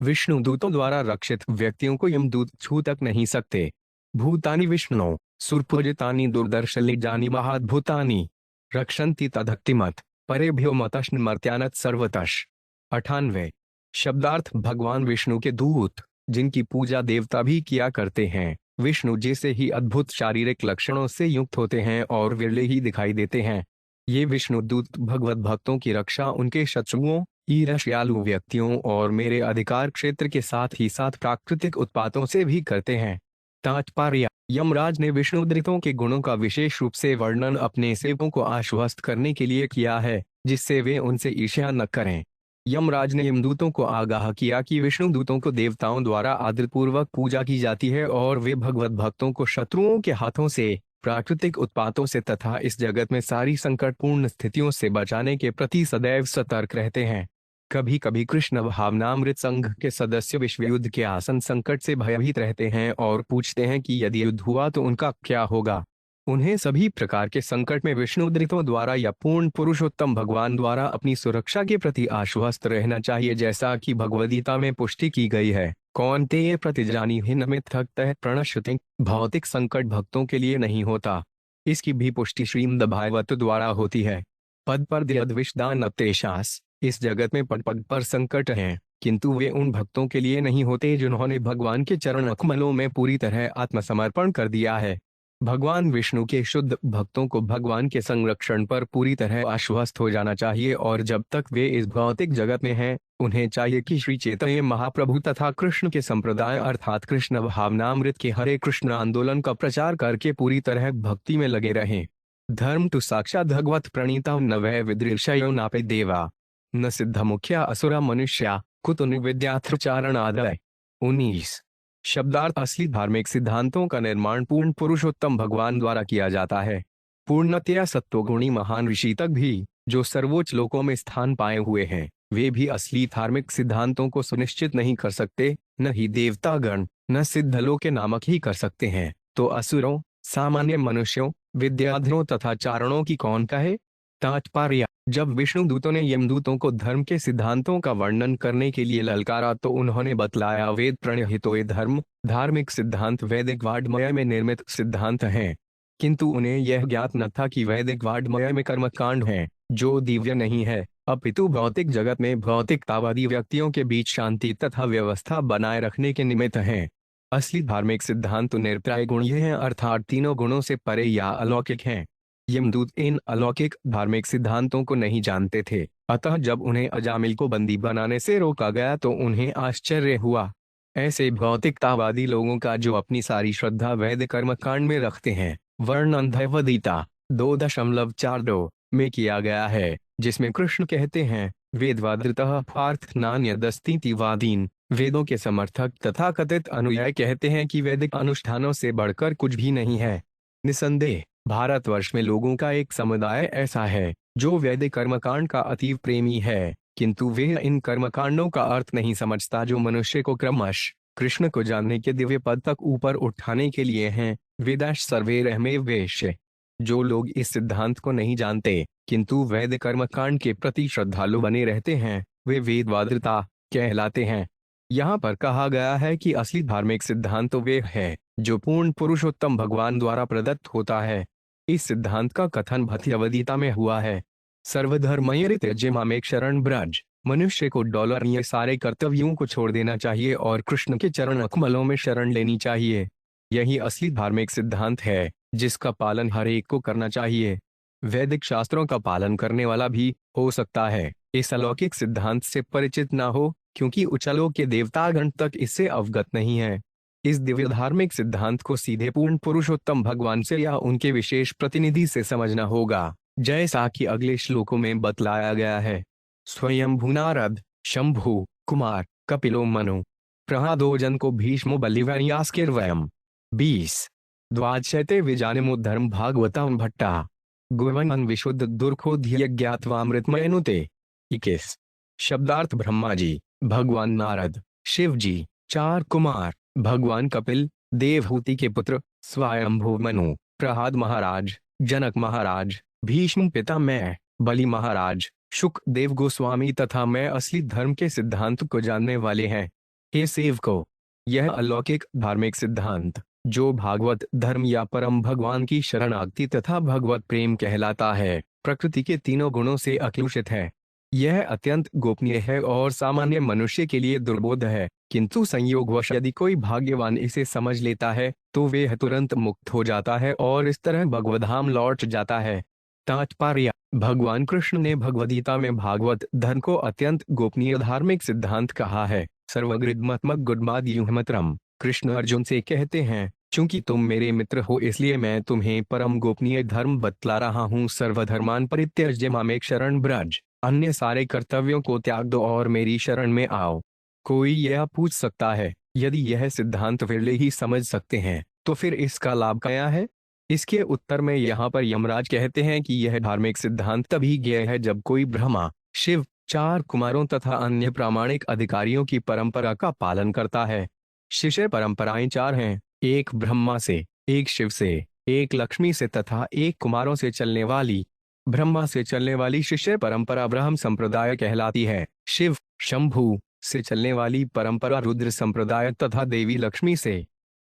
विष्णु दूतों द्वारा रक्षित व्यक्तियों को यमदूत छू तक नहीं सकते। भूतानि विष्णु सुरपूजितानि दुर्दर्शले जानी महाद्भुतानि रक्षन्ति तदक्तिमत परेभ्यो मतश्न मर्त्यानत सर्वतश। 98 शब्दार्थ, भगवान विष्णु के दूत जिनकी पूजा देवता भी किया करते हैं, विष्णु जैसे ही अद्भुत शारीरिक लक्षणों से युक्त होते हैं और विरले ही दिखाई देते हैं। ये विष्णु दूत भगवत भक्तों की रक्षा उनके शत्रुओं, ईर्ष्यालु व्यक्तियों और मेरे अधिकार क्षेत्र के साथ ही साथ प्राकृतिक उत्पातों से भी करते हैं। तात्पर्य, यमराज ने विष्णुदूतों के गुणों का विशेष रूप से वर्णन अपने सेवकों को आश्वस्त करने के लिए किया है, जिससे वे उनसे ईर्ष्या न करें। यमराज ने यमदूतों को आगाह किया कि विष्णु दूतों को देवताओं द्वारा आदरपूर्वक पूजा की जाती है और वे भगवत भक्तों को शत्रुओं के हाथों से, प्राकृतिक उत्पातों से तथा इस जगत में सारी संकटपूर्ण स्थितियों से बचाने के प्रति सदैव सतर्क रहते हैं। कभी कभी कृष्ण भावनामृत संघ के सदस्य विश्व युद्ध के आसन संकट से भयभीत रहते हैं और पूछते हैं कि यदि युद्ध हुआ तो उनका क्या होगा। उन्हें सभी प्रकार के संकट में विष्णुदूतों द्वारा या पूर्ण पुरुषोत्तम भगवान द्वारा अपनी सुरक्षा के प्रति आश्वस्त रहना चाहिए, जैसा कि भगवद्गीता में पुष्टि की गई है। कौन्तेय प्रतिजानी हिन में थकतः प्रणश्यति। भौतिक संकट भक्तों के लिए नहीं होता, इसकी भी पुष्टि श्रीमद् भागवत द्वारा होती है। पद पर द्यद विषदान अतेशास। इस जगत में पद पद पर संकट हैं, किंतु वे उन भक्तों के लिए नहीं होते जिन्होंने भगवान के चरण कमलों में पूरी तरह आत्मसमर्पण कर दिया है। भगवान विष्णु के शुद्ध भक्तों को भगवान के संरक्षण पर पूरी तरह आश्वस्त हो जाना चाहिए और जब तक वे इस भौतिक जगत में हैं, उन्हें चाहिए कि श्री चैतन्य महाप्रभु तथा कृष्ण के संप्रदाय अर्थात कृष्ण भावनामृत के हरे कृष्ण आंदोलन का प्रचार करके पूरी तरह भक्ति में लगे रहें। धर्म तो साक्षात भगवत प्रणीता न वह विदृशयो नापे देवा न सिद्ध मुख्या असुरा मनुष्या कुतु विद्यार्थचारण आदय। 19 शब्दार्थ असली धार्मिक सिद्धांतों का निर्माण पूर्ण पुरुषोत्तम भगवान द्वारा किया जाता है। पूर्णतया सत्वगुणी महान ऋषि तक भी, जो सर्वोच्च लोकों में स्थान पाए हुए हैं, वे भी असली धार्मिक सिद्धांतों को सुनिश्चित नहीं कर सकते। न ही देवतागण, न सिद्ध लोक के नामक ही कर सकते हैं, तो असुरों, सामान्य मनुष्यों, विद्याधियों तथा चारणों की कौन कहे। तात्पर्य: जब विष्णु दूतों ने यमदूतों को धर्म के सिद्धांतों का वर्णन करने के लिए ललकारा तो उन्होंने बतलाया वेद प्रणीहितो धर्म, धार्मिक सिद्धांत वैदिक वाङ्मय में निर्मित सिद्धांत हैं, किंतु उन्हें यह ज्ञात न था कि वैदिक वाङ्मय में कर्मकांड हैं, जो दिव्य नहीं है, अपितु भौतिक जगत में भौतिकतावादी व्यक्तियों के बीच शांति तथा व्यवस्था बनाए रखने के निमित्त हैं। असली धार्मिक सिद्धांत निर्त्रय गुणीय हैं, अर्थात तीनों गुणों से परे या अलौकिक हैं। यमदूत इन अलौकिक धार्मिक सिद्धांतों को नहीं जानते थे, अतः जब उन्हें अजामिल को बंदी बनाने से रोका गया तो उन्हें आश्चर्य हुआ। ऐसे भौतिकतावादी लोगों का जो अपनी सारी श्रद्धा वैदिक कर्मकांड में रखते हैं, वर्णन भगवद्गीता 2.42 में किया गया है, जिसमें कृष्ण कहते हैं वेदवादृतः पार्थ नान्यदस्तीति वादीन। वेदों के समर्थक तथा कथित अनुयायी कहते हैं कि वैदिक अनुष्ठानों से बढ़कर कुछ भी नहीं है। निसंदेह भारतवर्ष में लोगों का एक समुदाय ऐसा है जो वैदिक कर्मकांड का अतीव प्रेमी है, किंतु वे इन कर्मकांडों का अर्थ नहीं समझता जो मनुष्य को क्रमश कृष्ण को जानने के दिव्य पद तक ऊपर उठाने के लिए हैं। वेदाश सर्वे रहमे वेश्य। जो लोग इस सिद्धांत को नहीं जानते किंतु वैदिक कर्मकांड के प्रति श्रद्धालु बने रहते हैं, वे वेदवादृता कहलाते हैं। यहाँ पर कहा गया है कि असली धार्मिक सिद्धांत तो वे है जो पूर्ण पुरुषोत्तम भगवान द्वारा प्रदत्त होता है। इस सिद्धांत का कथन भगवद्गीता में हुआ है, सर्वधर्मैरित्यज्य मामेक शरण ब्रज। मनुष्य को डॉलर ये सारे कर्तव्यों को छोड़ देना चाहिए और कृष्ण के चरण कमलों में शरण लेनी चाहिए। यही असली धार्मिक सिद्धांत है जिसका पालन हर एक को करना चाहिए। वैदिक शास्त्रों का पालन करने वाला भी हो सकता है इस अलौकिक सिद्धांत से परिचित ना हो, क्योंकि उच्चलोक के देवतागण तक इससे अवगत नहीं है। इस दिव्य धार्मिक सिद्धांत को सीधे पूर्ण पुरुषोत्तम भगवान से या उनके विशेष प्रतिनिधि से समझना होगा, जैसा कि अगले श्लोकों में बतलाया गया है। स्वयंभू नारद, शंभु, कुमार, कपिलो मनु, प्रहलादोजन को भीष्मो बलिवन्यास्किर्वयम्। 20 द्वादशैते विजानीमो धर्म भागवतम भट्टा गुवन विशुद्ध दुर्खो धिय ज्ञात्वामृतमयनुते। 21 शब्दार्थ ब्रह्मा जी, भगवान नारद, शिव जी, 4 कुमार, भगवान कपिल, देवहूति के पुत्र, स्वयंभू मनु, प्रहलाद महाराज, जनक महाराज, भीष्म पितामह, बलि महाराज, शुक देव गोस्वामी तथा मैं असली धर्म के सिद्धांत को जानने वाले हैं। हे सेवको, यह अलौकिक धार्मिक सिद्धांत जो भागवत धर्म या परम भगवान की शरणागति तथा भगवत प्रेम कहलाता है, प्रकृति के तीनों गुणों से अकलुषित है। यह अत्यंत गोपनीय है और सामान्य मनुष्य के लिए दुर्बोध है, किंतु संयोगवश यदि कोई भाग्यवान इसे समझ लेता है तो वे तुरंत मुक्त हो जाता है और इस तरह भगवधाम लौट जाता है। तात्पर्य: भगवान कृष्ण ने भगवद्गीता में भागवत धर्म को अत्यंत गोपनीय धार्मिक सिद्धांत कहा है। सर्वगृह्मत्मक गुडमाद युहमत्रम। कृष्ण अर्जुन से कहते हैं, चूंकि तुम मेरे मित्र हो इसलिए मैं तुम्हें परम गोपनीय धर्म बतला रहा हूँ। सर्वधर्मान परित्यज्य मामेक शरण ब्रज। अन्य सारे कर्तव्यों को त्याग दो और मेरी शरण में आओ। कोई यह पूछ सकता है, यदि यह सिद्धांत विरले ही समझ सकते हैं तो फिर इसका लाभ क्या है? इसके उत्तर में यहाँ पर यमराज कहते हैं कि यह धार्मिक सिद्धांत तभी ज्ञेय है जब कोई ब्रह्मा, शिव, चार कुमारों तथा अन्य प्रामाणिक अधिकारियों की परंपरा का पालन करता है। शिष्य परंपराएं चार हैं, एक ब्रह्मा से, एक शिव से, एक लक्ष्मी से तथा एक कुमारों से चलने वाली। ब्रह्मा से चलने वाली शिष्य परंपरा ब्रह्म संप्रदाय कहलाती है। शिव, शंभु से चलने वाली परंपरा रुद्र संप्रदाय तथा देवी लक्ष्मी से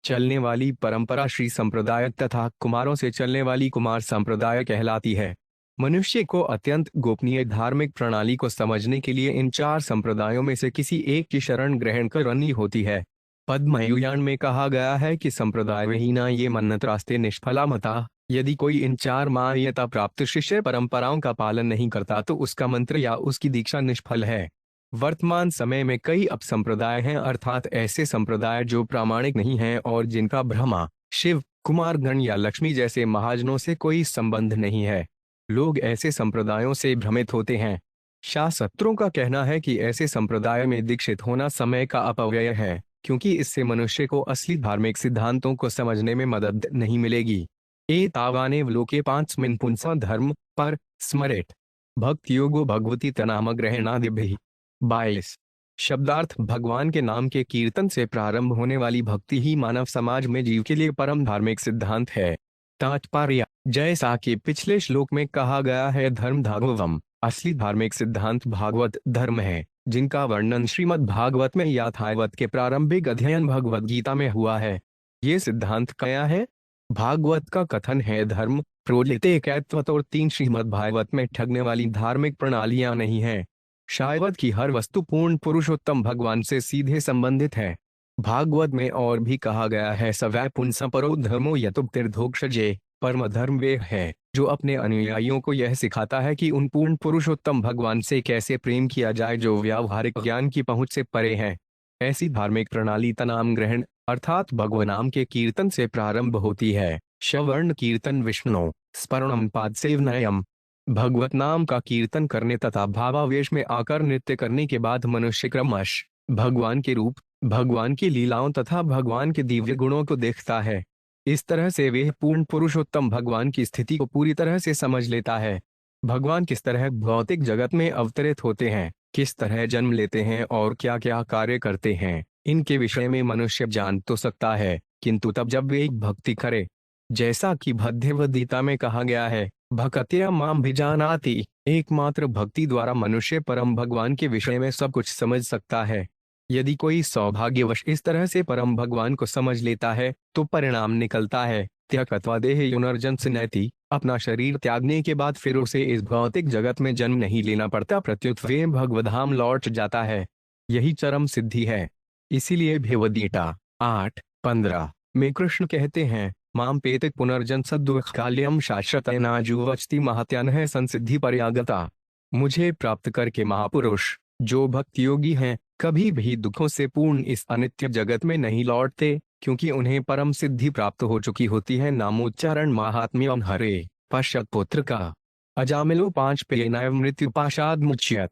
चलने वाली परंपरा श्री संप्रदाय तथा कुमारों से चलने वाली कुमार संप्रदाय कहलाती है। मनुष्य को अत्यंत गोपनीय धार्मिक प्रणाली को समझने के लिए इन चार संप्रदायों में से किसी एक की शरण ग्रहण करनी होती है। पद्मयुयान में कहा गया है कि संप्रदाय विहीना ये मन्नत रास्ते निष्फला मता। यदि कोई इन चार मान्यता प्राप्त शिष्य परंपराओं का पालन नहीं करता तो उसका मंत्र या उसकी दीक्षा निष्फल है। वर्तमान समय में कई अपसंप्रदाय हैं, अर्थात ऐसे संप्रदाय जो प्रामाणिक नहीं हैं और जिनका ब्रह्मा, शिव, कुमारगण या लक्ष्मी जैसे महाजनों से कोई संबंध नहीं है। लोग ऐसे संप्रदायों से भ्रमित होते हैं। शास्त्रों का कहना है कि ऐसे संप्रदाय में दीक्षित होना समय का अपव्यय है, क्योंकि इससे मनुष्य को असली धार्मिक सिद्धांतों को समझने में मदद नहीं मिलेगी। एतावाने लोके पांचस्मिन् पुंसा धर्म पर स्मरेत भक्ति योगो भगवती तनाम ग्रहणादिभिः। 22। शब्दार्थ भगवान के नाम के कीर्तन से प्रारंभ होने वाली भक्ति ही मानव समाज में जीव के लिए परम धार्मिक सिद्धांत है। तात्पर्य, जैसा कि पिछले श्लोक में कहा गया है, धर्म धागवम, असली धार्मिक सिद्धांत भागवत धर्म है, जिनका वर्णन श्रीमद् भागवत में यथावत के प्रारंभिक अध्ययन भगवद गीता में हुआ है। ये सिद्धांत क्या है? भागवत का कथन है, धर्म प्रोलित एकत्वत और तीन श्रीमद् भागवत में ठगने वाली धार्मिक प्रणालियां नहीं है। शायद की हर वस्तु पूर्ण पुरुषोत्तम भगवान से सीधे संबंधित है। भागवत में और भी कहा गया है, सवै पुंस परो धर्मो यतुप्तिर्धोक्षजे, परम धर्म वे है जो अपने अनुयायियों को यह सिखाता है कि उन पूर्ण पुरुषोत्तम भगवान से कैसे प्रेम किया जाए जो व्यावहारिक ज्ञान की पहुंच से परे है। ऐसी धार्मिक प्रणाली तनाम ग्रहण अर्थात भगवनाम के कीर्तन से प्रारंभ होती है। श्रवण कीर्तन विष्णु स्मरणम पाद सेवनयम। भगवत नाम का कीर्तन करने तथा भावावेश में आकर नृत्य करने के बाद मनुष्य क्रमश भगवान के रूप, भगवान की लीलाओं तथा भगवान के दिव्य गुणों को देखता है। इस तरह से वे पूर्ण पुरुषोत्तम भगवान की स्थिति को पूरी तरह से समझ लेता है। भगवान किस तरह भौतिक जगत में अवतरित होते हैं, किस तरह जन्म लेते हैं और क्या क्या कार्य करते हैं, इनके विषय में मनुष्य जान तो सकता है, किंतु तब जब वे भक्ति करे, जैसा कि भगवद गीता में कहा गया है, भक्त्या माम भिजानाति, एकमात्र भक्ति द्वारा मनुष्य परम भगवान के विषय में सब कुछ समझ सकता है। यदि कोई सौभाग्यवश इस तरह से परम भगवान को समझ लेता है तो परिणाम निकलता है, त्यक्त्वा देह युनर्जन नैति, अपना शरीर त्यागने के बाद फिर उसे इस भौतिक जगत में जन्म नहीं लेना पड़ता, प्रत्युत वे भगवधाम लौट जाता है। यही चरम सिद्धि है। इसीलिए भगवद गीता 8:15 में कृष्ण कहते हैं, माम पेत पुनर्जन सद्दुख काल्यम शाश्वत नाजुवचति महत्यान है संसिद्धि पर्यागता। मुझे प्राप्त करके महापुरुष जो भक्ति योगी हैं कभी भी दुखों से पूर्ण इस अनित्य जगत में नहीं लौटते, क्योंकि उन्हें परम सिद्धि प्राप्त हो चुकी होती है। नामोच्चारण महात्म्य हरे पश्चात पुत्र का अजामिलो 5 पेनाय मृत्यु पाशाद मुच्यत।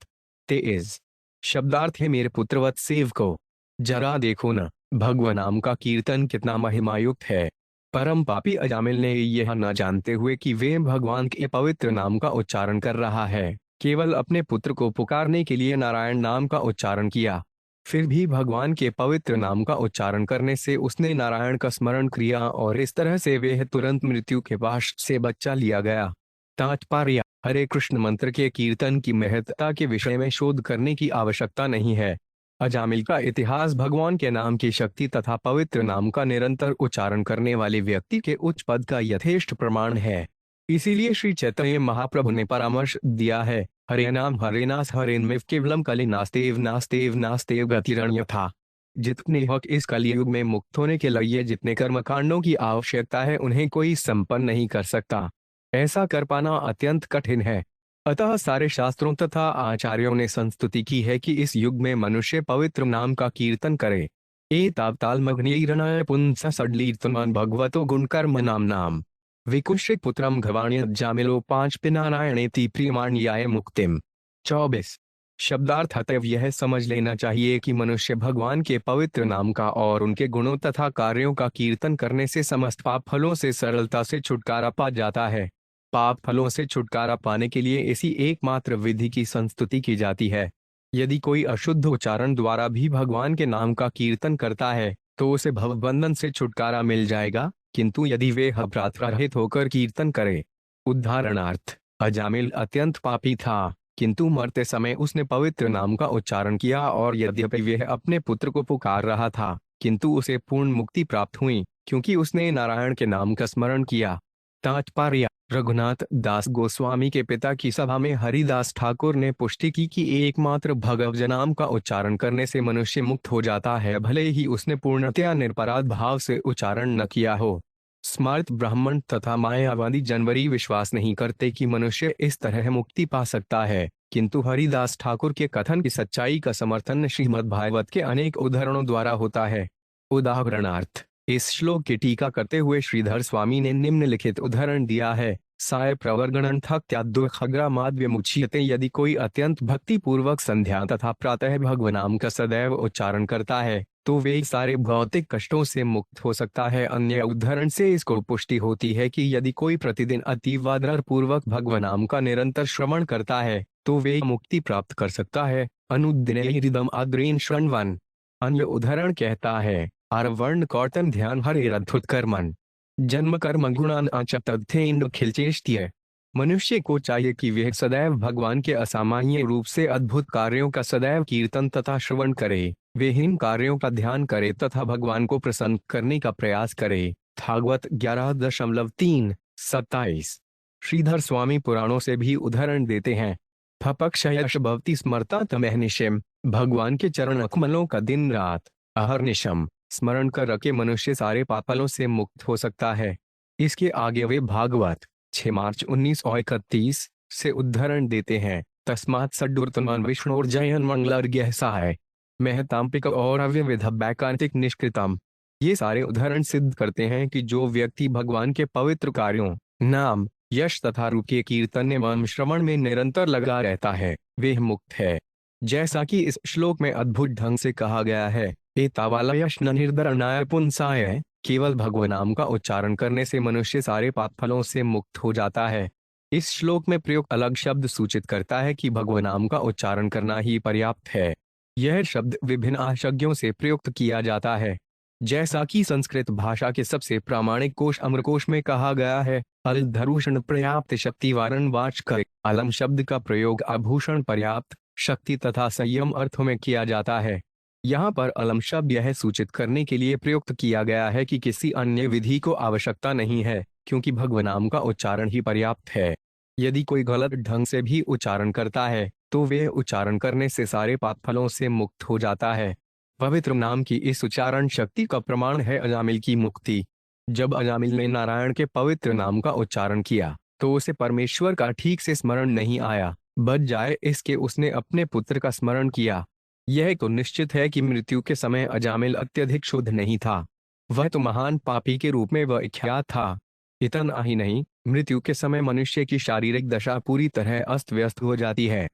23। शब्दार्थ है, मेरे पुत्रवत सेवको, जरा देखो न भगवनाम का कीर्तन कितना महिमायुक्त है। परम पापी अजामिल ने यह न जानते हुए कि वे भगवान के पवित्र नाम का उच्चारण कर रहा है, केवल अपने पुत्र को पुकारने के लिए नारायण नाम का उच्चारण किया। फिर भी भगवान के पवित्र नाम का उच्चारण करने से उसने नारायण का स्मरण किया और इस तरह से वे तुरंत मृत्यु के पाश से बच्चा लिया गया। तात्पर्य, हरे कृष्ण मंत्र के कीर्तन की महत्ता के विषय में शोध करने की आवश्यकता नहीं है। अजामिल का इतिहास भगवान के नाम की शक्ति तथा पवित्र नाम का निरंतर उच्चारण करने वाले व्यक्ति के उच्च पद का यथेष्ट प्रमाण है। इसीलिए श्री चैतन्य महाप्रभु ने परामर्श दिया है, हरे नाम हरे नास हरेन्मेव केवलम कलि नास्तेव नास्तेव नास्तेव गतिरण्य था। जितने भक्त इस कलयुग में मुक्त होने के लिए जितने कर्मकांडों की आवश्यकता है उन्हें कोई संपन्न नहीं कर सकता। ऐसा कर पाना अत्यंत कठिन है। अतः सारे शास्त्रों तथा आचार्यों ने संस्तुति की है कि इस युग में मनुष्य पवित्र नाम का कीर्तन करे। एतावताल मग्नीरणाय पुंस सडलीर्तमान भगवतो गुणकर्म नाम नाम विकुश्रित पुत्रम घवाण्य जामिलो 5 पिनारायणेति प्रियमाण्याय मुक्तिम। 24। शब्दार्थ। अतएव यह समझ लेना चाहिए कि मनुष्य भगवान के पवित्र नाम का और उनके गुणों तथा कार्यों का कीर्तन करने से समस्त पाप फलों से सरलता से छुटकारा पा जाता है। पाप फलों से छुटकारा पाने के लिए इसी एकमात्र विधि की संस्तुति की जाती है। यदि कोई अशुद्ध उच्चारण द्वारा भी भगवान के नाम का कीर्तन करता है तो उसे भवबंधन से छुटकारा मिल जाएगा, किंतु यदि वे अपराध रहित होकर कीर्तन करे। उदाहरणार्थ, अजामिल अत्यंत पापी था, किंतु मरते समय उसने पवित्र नाम का उच्चारण किया और यद्यपि वह अपने पुत्र को पुकार रहा था, किंतु उसे पूर्ण मुक्ति प्राप्त हुई क्योंकि उसने नारायण के नाम का स्मरण किया। तात्पर्य। रघुनाथ दास गोस्वामी के पिता की सभा में हरिदास ठाकुर ने पुष्टि की कि एकमात्र भगवज नाम का उच्चारण करने से मनुष्य मुक्त हो जाता है, भले ही उसने पूर्णतया निरपराध भाव से उच्चारण न किया हो। स्मार्त ब्राह्मण तथा मायावादी जनवरी विश्वास नहीं करते कि मनुष्य इस तरह मुक्ति पा सकता है, किंतु हरिदास ठाकुर के कथन की सच्चाई का समर्थन श्रीमद् भागवत के अनेक उदाहरणों द्वारा होता है। उदाहरणार्थ, इस श्लोक की टीका करते हुए श्रीधर स्वामी ने निम्नलिखित उदाहरण दिया है। साय प्रवर्गणन खग्रामाद्य मुच्यते। यदि कोई अत्यंत भक्ति पूर्वक संध्या तथा प्रातः भगवनाम का सदैव उच्चारण करता है तो वे सारे भौतिक कष्टों से मुक्त हो सकता है। अन्य उदाहरण से इसको पुष्टि होती है कि यदि कोई प्रतिदिन अतीवादर पूर्वक भगवनाम का निरंतर श्रवण करता है तो वे मुक्ति प्राप्त कर सकता है। अनुदिनम आद्रेन श्रवण। अन्य उदाहरण कहता है, आरवर्ण कौर्तन ध्यान हरे अद्भुत कर्मन जन्म कर्म गुणान आचतेन्द्र खिलचेष्टिय। मनुष्य को चाहिए कि वह सदैव भगवान के असामान्य रूप से अद्भुत कार्यों का सदैव कीर्तन तथा श्रवण करे, वे इन कार्यों का ध्यान करे तथा भगवान को प्रसन्न करने का प्रयास करे। भागवत 11.3-27। श्रीधर स्वामी पुराणों से भी उदाहरण देते हैं। फपक्षयश भवति स्मरता तमहनिशम। भगवान के चरण कमलों का दिन रात अहर्निशम स्मरण कर रखे मनुष्य सारे पापलों से मुक्त हो सकता है। इसके आगे वे भागवत 6 मार्च 1931 से उदाहरण देते हैं। तस्मात् सड्डुर्तमान विष्णुर्जयन मंगलर्घ्य सहाय महतांपिक और अव्यविध वैकांतिक निष्कृतम। ये सारे उदाहरण सिद्ध करते हैं कि जो व्यक्ति भगवान के पवित्र कार्यों, नाम, यश तथा रूप के कीर्तन एवं श्रवण में निरंतर लगा रहता है, वे मुक्त है। जैसा कि इस श्लोक में अद्भुत ढंग से कहा गया है, एतावालयश न निर्धरणाय पुंसाय। केवल भगवनाम का उच्चारण करने से मनुष्य सारे पाप फलों से मुक्त हो जाता है। इस श्लोक में प्रयुक्त अलग शब्द सूचित करता है कि भगवनाम का उच्चारण करना ही पर्याप्त है। यह शब्द विभिन्न आशज्ञों से प्रयुक्त किया जाता है। जैसा कि संस्कृत भाषा के सबसे प्रामाणिक कोश अमरकोश में कहा गया है, अल धरूषण पर्याप्त शक्ति वारण वाचक। अलम शब्द का प्रयोग आभूषण, पर्याप्त शक्ति तथा संयम अर्थों में किया जाता है। यहाँ पर अलम शब्द यह सूचित करने के लिए प्रयुक्त किया गया है कि किसी अन्य विधि को आवश्यकता नहीं है, क्योंकि भगवनाम का उच्चारण ही पर्याप्त है। यदि कोई गलत ढंग से भी उच्चारण करता है तो वे उच्चारण करने से सारे पाप फलों से मुक्त हो जाता है। पवित्र नाम की इस उच्चारण शक्ति का प्रमाण है अजामिल की मुक्ति। जब अजामिल ने नारायण के पवित्र नाम का उच्चारण किया तो उसे परमेश्वर का ठीक से स्मरण नहीं आया, बच जाए इसके उसने अपने पुत्र का स्मरण किया। यह तो निश्चित है कि मृत्यु के समय अजामिल अत्यधिक शुद्ध नहीं था, वह तो महान पापी के रूप में विख्यात था। इतना ही नहीं, मृत्यु के समय मनुष्य की शारीरिक दशा पूरी तरह अस्त व्यस्त हो जाती है।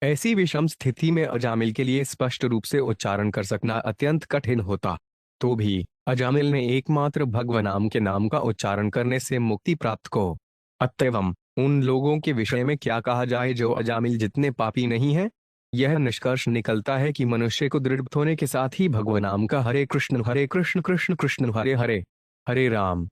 ऐसी विषम स्थिति में अजामिल के लिए स्पष्ट रूप से उच्चारण कर सकना अत्यंत कठिन होता। तो भी अजामिल ने एकमात्र भगवनाम के नाम का उच्चारण करने से मुक्ति प्राप्त को। अतएव उन लोगों के विषय में क्या कहा जाए जो अजामिल जितने पापी नहीं है। यह निष्कर्ष निकलता है कि मनुष्य को दृढ़ होने के साथ ही भगवनाम का हरे कृष्ण कृष्ण कृष्ण हरे हरे, हरे राम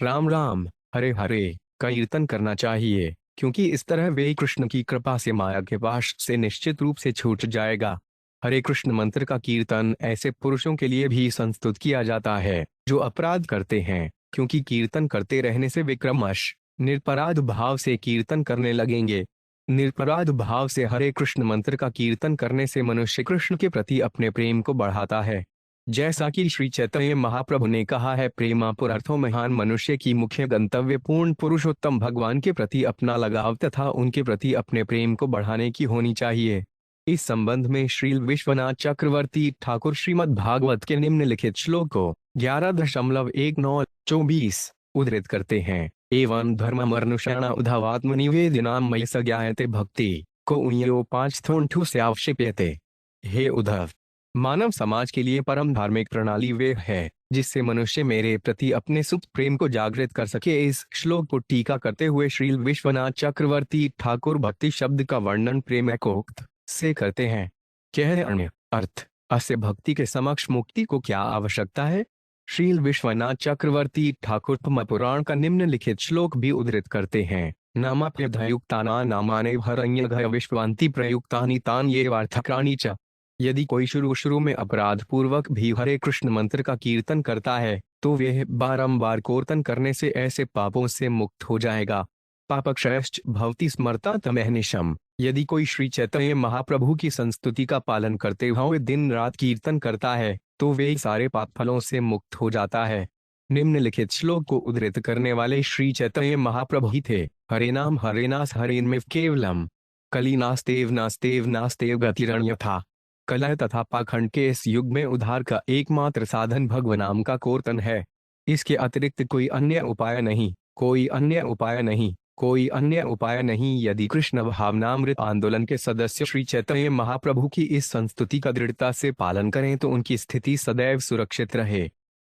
राम राम हरे हरे का कीर्तन करना चाहिए, क्योंकि इस तरह वे कृष्ण की कृपा से माया के पाश से निश्चित रूप से छूट जाएगा। हरे कृष्ण मंत्र का कीर्तन ऐसे पुरुषों के लिए भी संस्तुत किया जाता है जो अपराध करते हैं, क्योंकि कीर्तन करते रहने से वे क्रमश निरपराध भाव से कीर्तन करने लगेंगे। निरपराध भाव से हरे कृष्ण मंत्र का कीर्तन करने से मनुष्य कृष्ण के प्रति अपने प्रेम को बढ़ाता है। जैसा कि श्री चैतन्य महाप्रभु ने कहा है, प्रेमापुरर्थों महान मनुष्य की मुख्य गंतव्य पूर्ण पुरुषोत्तम भगवान के प्रति अपना लगाव तथा उनके प्रति अपने प्रेम को बढ़ाने की होनी चाहिए। इस संबंध में श्री विश्वनाथ चक्रवर्ती ठाकुर श्रीमद् भागवत के निम्नलिखित श्लोक को 11.19-24 उद्धृत करते हैं। एवं धर्ममर्नुषाण उधावात्मनिवेदिनां मयि स ज्ञायते भक्ति। को यो 5 से आवश्यकते। हे उद्धव, मानव समाज के लिए परम धार्मिक प्रणाली वे है जिससे मनुष्य मेरे प्रति अपने सुख प्रेम को जागृत कर सके। इस श्लोक को टीका करते हुए श्री विश्वनाथ चक्रवर्ती ठाकुर भक्ति शब्द का वर्णन प्रेम एकोक्त से करते हैं। कह अन्य अर्थ अस्य भक्ति के समक्ष मुक्ति को क्या आवश्यकता है। श्री विश्वनाथ चक्रवर्ती ठाकुर पद्म पुराण का निम्नलिखित श्लोक भी उद्धृत करते हैं। नामाप्यधयुक्ताना नामाने हरण्यघय विश्वान्ति प्रयुक्तानि तान ये वार्थक्राणि च। यदि कोई शुरू में अपराध पूर्वक भी हरे कृष्ण मंत्र का कीर्तन करता है तो वह बारंबार कीर्तन करने से ऐसे पापों से मुक्त हो जाएगा। पापक्षयश्च भवति स्मरता तमहनिशम। यदि कोई श्री चैतन्य महाप्रभु की संस्तुति का पालन करते हुए दिन रात कीर्तन करता है तो वे सारे पाप फलों से मुक्त हो जाता है। निम्नलिखित श्लोक को उद्धृत करने वाले श्री चैतन्य महाप्रभु ही थे। हरे नाम हरे नास हरेन्मेव केवलम। कली नास्तेव नास्तेव नास्तेव गतिरण्यथा। कलह तथा पाखंड के इस युग में उद्धार का एकमात्र साधन भगवान नाम का कीर्तन है। इसके अतिरिक्त कोई अन्य उपाय नहीं, कोई अन्य उपाय नहीं, कोई अन्य उपाय नहीं। यदि कृष्ण भावनामृत आंदोलन के सदस्य श्री चैतन्य महाप्रभु की इस संस्तुति का दृढ़ता से पालन करें तो उनकी स्थिति सदैव सुरक्षित रहे।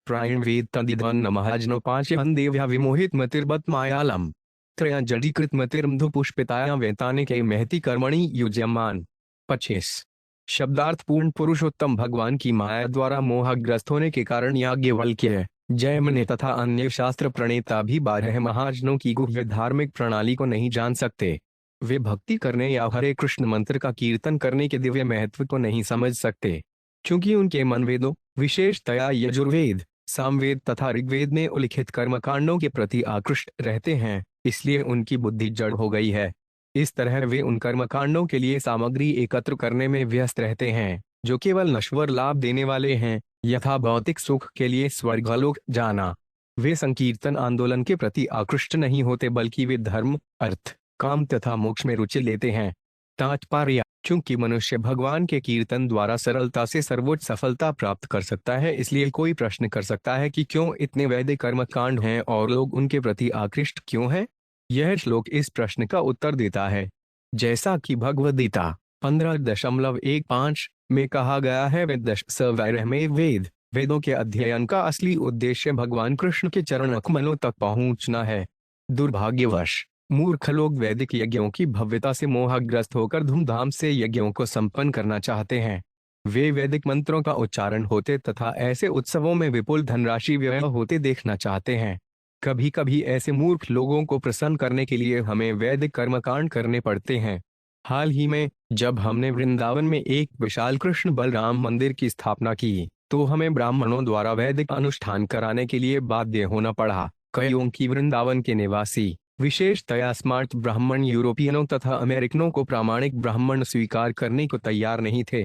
प्रायण वेद तदिद्वन महाजनो 5 देव्या विमोहित मतिर्बत मायालम त्रया जडीकृत मतिर्मधु पुष्पिताया वेताने के महति कर्मणि युज्यमान। 25 शब्दार्थ पूर्ण पुरुषोत्तम भगवान की माया द्वारा मोहग्रस्त होने के कारण याज्ञवल्क्य, जयमिनी तथा अन्य शास्त्र प्रणेता भी 12 महाजनों की गुह्य धार्मिक प्रणाली को नहीं जान सकते। वे भक्ति करने या हरे कृष्ण मंत्र का कीर्तन करने के दिव्य महत्व को नहीं समझ सकते, क्योंकि उनके मन वेदों, विशेषतया यजुर्वेद, सामवेद तथा ऋग्वेद में उल्लिखित कर्मकांडों के प्रति आकृष्ट रहते हैं, इसलिए उनकी बुद्धि जड़ हो गई है। इस तरह वे उन कर्मकांडों के लिए सामग्री एकत्र करने में व्यस्त रहते हैं जो केवल नश्वर लाभ देने वाले हैं, यथा भौतिक सुख के लिए स्वर्गलोक जाना। वे संकीर्तन आंदोलन के प्रति आकृष्ट नहीं होते बल्कि वे धर्म, अर्थ, काम तथा मोक्ष में रुचि लेते हैं। तात्पर्य, चूंकि मनुष्य भगवान के कीर्तन द्वारा सरलता से सर्वोच्च सफलता प्राप्त कर सकता है, इसलिए कोई प्रश्न कर सकता है कि क्यों इतने वैदिक कर्मकांड हैं और लोग उनके प्रति आकृष्ट क्यों हैं। यह श्लोक इस प्रश्न का उत्तर देता है। जैसा कि भगवद गीता 15.15 में कहा गया है, वेदश सवैरह में वेद, वेदों के अध्ययन का असली उद्देश्य भगवान कृष्ण के चरण कमलों तक पहुंचना है। दुर्भाग्यवश मूर्ख लोग वैदिक यज्ञों की भव्यता से मोहग्रस्त होकर धूमधाम से यज्ञों को संपन्न करना चाहते हैं। वे वैदिक मंत्रों का उच्चारण होते तथा ऐसे उत्सवों में विपुल धनराशि व्यय होते देखना चाहते हैं। कभी कभी ऐसे मूर्ख लोगों को प्रसन्न करने के लिए हमें वैदिक कर्मकांड करने पड़ते हैं। हाल ही में जब हमने वृंदावन में एक विशाल कृष्ण बलराम मंदिर की स्थापना की तो हमें ब्राह्मणों द्वारा वैदिक अनुष्ठान कराने के लिए बाध्य होना पड़ा। कईयों की वृंदावन के निवासी, विशेषतया स्मार्ट ब्राह्मण यूरोपियनों तथा अमेरिकनों को प्रामाणिक ब्राह्मण स्वीकार करने को तैयार नहीं थे।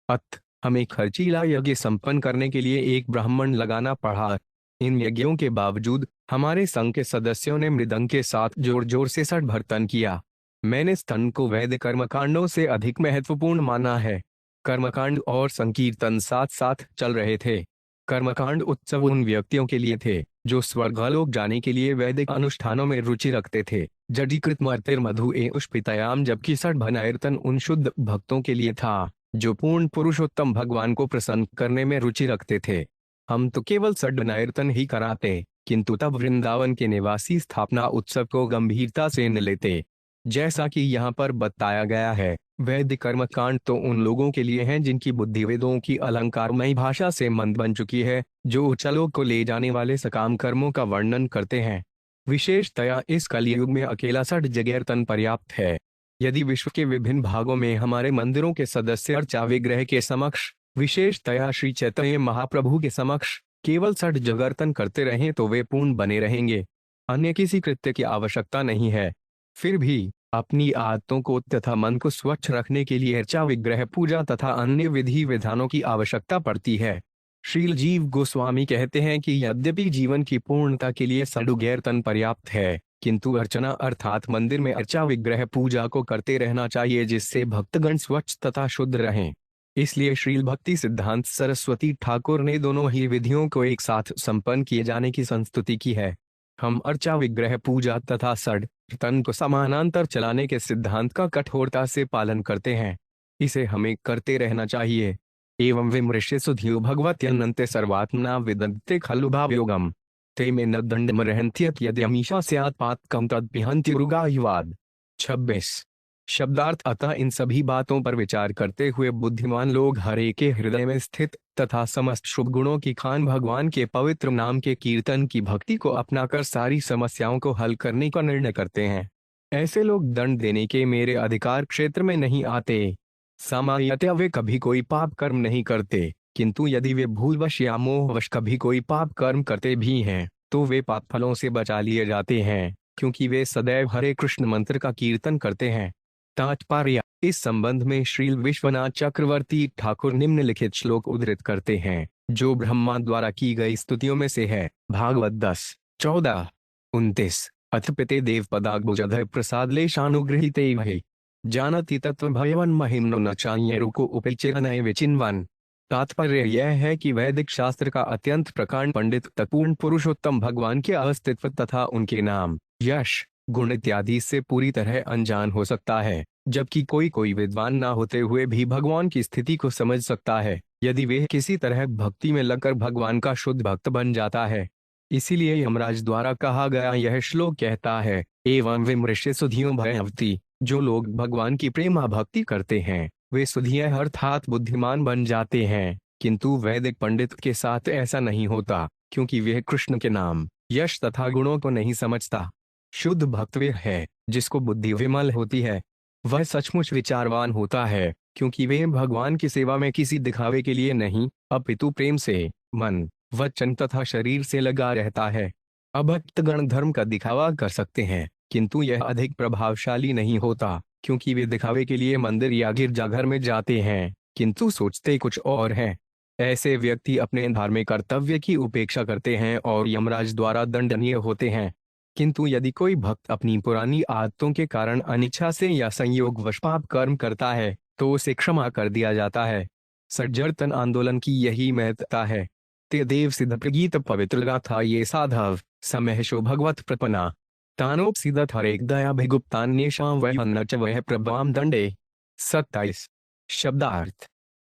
अतः हमें खर्चीला यज्ञ संपन्न करने के लिए एक ब्राह्मण लगाना पड़ा। इन यज्ञों के बावजूद हमारे संघ के सदस्यों ने मृदंग के साथ जोर जोर से षड्भर्तन किया। मैंने स्तन को वैदिक कर्मकांडों से अधिक महत्वपूर्ण माना है। कर्मकांड और संकीर्तन साथ साथ चल रहे थे। कर्मकांड उत्सव उन व्यक्तियों के लिए थे जो स्वर्गलोक जाने के लिए वैदिक अनुष्ठानों में रुचि रखते थे। जडीकृत मर्तिर्मधु पुष्पितायाम, जबकि षड्भर्तन उन शुद्ध भक्तों के लिए था जो पूर्ण पुरुषोत्तम भगवान को प्रसन्न करने में रुचि रखते थे। हम तो केवल षड्भर्तन ही कराते, किंतु तब वृंदावन के निवासी स्थापना उत्सव को गंभीरता से न लेते। जैसा कि यहाँ पर बताया गया है, वैदिक कर्मकांड तो उन लोगों के लिए हैं जिनकी बुद्धि वेदों की अलंकारमयी भाषा से मंद बन चुकी है, जो उच्चलोक को ले जाने वाले सकाम कर्मों का वर्णन करते हैं। विशेषतया इस कलयुग में अकेला षड्भर्तन पर्याप्त है। यदि विश्व के विभिन्न भागों में हमारे मंदिरों के सदस्य अर्चा विग्रह के समक्ष, विशेषतया श्री चैतन्य महाप्रभु के समक्ष केवल षड्भर्तन करते रहें तो वे पूर्ण बने रहेंगे। अन्य किसी कृत्य की आवश्यकता नहीं है। फिर भी अपनी आदतों को तथा मन को स्वच्छ रखने के लिए अर्चा विग्रह पूजा तथा अन्य विधि विधानों की आवश्यकता पड़ती है। श्रील जीव गोस्वामी कहते हैं कि यद्यपि जीवन की पूर्णता के लिए षड्भर्तन पर्याप्त है, किंतु अर्चना अर्थात मंदिर में अर्चा विग्रह पूजा को करते रहना चाहिए, जिससे भक्तगण स्वच्छ तथा शुद्ध रहें। इसलिए श्रील भक्ति सिद्धांत सरस्वती ठाकुर ने दोनों ही विधियों को एक साथ संपन्न किए जाने की संस्तुति की है। हम अर्चा विग्रह पूजा तथा सड तन को समानांतर चलाने के सिद्धांत का कठोरता से पालन करते हैं। इसे हमें करते रहना चाहिए। एवं विमृश्य सुधियो भगवत्यनन्ते सर्वात्मना विदन्ते खलु भावयोगम ते में न दंडम रहन्त्यत यद्यमीशा स्यात् पातकं तद्भिहन्त्युरुगायुवाद। 26 शब्दार्थ। अतः इन सभी बातों पर विचार करते हुए बुद्धिमान लोग हरे के हृदय में स्थित तथा समस्त शुभ गुणों की खान भगवान के पवित्र नाम के कीर्तन की भक्ति को अपनाकर सारी समस्याओं को हल करने का निर्णय करते हैं। ऐसे लोग दंड देने के मेरे अधिकार क्षेत्र में नहीं आते। सामान्यतः वे कभी कोई पाप कर्म नहीं करते, किंतु यदि वे भूलवश या मोहवश कभी कोई पाप कर्म करते भी हैं तो वे पाप फलों से बचा लिए जाते हैं, क्योंकि वे सदैव हरे कृष्ण मंत्र का कीर्तन करते हैं। तात्पर्य। इस संबंध में श्रील विश्वनाथ चक्रवर्ती ठाकुर निम्नलिखित श्लोक उद्धृत करते हैं, जो ब्रह्मा द्वारा की गई स्तुतियों में से है। भागवत 10:14-29 अथ पिते देव पदाग्भुजधर प्रसाद लेशानुगृहीते वहे जानति तत्व भयवन महिम्नो न चाहिए रुको उपचिरनय विचिन्वन। तात्पर्य यह है कि वैदिक शास्त्र का अत्यंत प्रकांड पंडित तत्पूर्ण पुरुषोत्तम भगवान के अस्तित्व तथा उनके नाम, यश, गुण इत्यादि से पूरी तरह अनजान हो सकता है, जबकि कोई कोई विद्वान ना होते हुए भी भगवान की स्थिति को समझ सकता है, यदि वे किसी तरह भक्ति में लगकर भगवान का शुद्ध भक्त बन जाता है। इसीलिए यमराज द्वारा कहा गया यह श्लोक कहता है, एवं विमृश्य सुधियों भयवती। जो लोग भगवान की प्रेमा भक्ति करते हैं वे सुधिया अर्थात बुद्धिमान बन जाते हैं, किंतु वैदिक पंडित के साथ ऐसा नहीं होता, क्योंकि वह कृष्ण के नाम, यश तथा गुणों को नहीं समझता। शुद्ध भक्त वह है जिसको बुद्धि विमल होती है। वह सचमुच विचारवान होता है, क्योंकि वह भगवान की सेवा में किसी दिखावे के लिए नहीं, अपितु प्रेम से मन, वचन तथा शरीर से लगा रहता है। अभक्तगण धर्म का दिखावा कर सकते हैं, किंतु यह अधिक प्रभावशाली नहीं होता, क्योंकि वे दिखावे के लिए मंदिर या गिरजाघर में जाते हैं, किंतु सोचते कुछ और हैं। ऐसे व्यक्ति अपने धार्मिक कर्तव्य की उपेक्षा करते हैं और यमराज द्वारा दंडनीय होते हैं। किंतु यदि कोई भक्त अपनी पुरानी आदतों के कारण अनिच्छा से या संयोगवश पाप कर्म करता है तो उसे क्षमा कर दिया जाता है। सज्जर्तन आंदोलन की यही महत्ता है। ते देव सिद्ध प्रगीत पवित्र गाथा ये साधव समहशो भगवत प्रपना तानोपसिदत हरेक दया भिगुप्तान्येषां वह न च वह प्रभाम दंडे। 27 शब्दार्थ।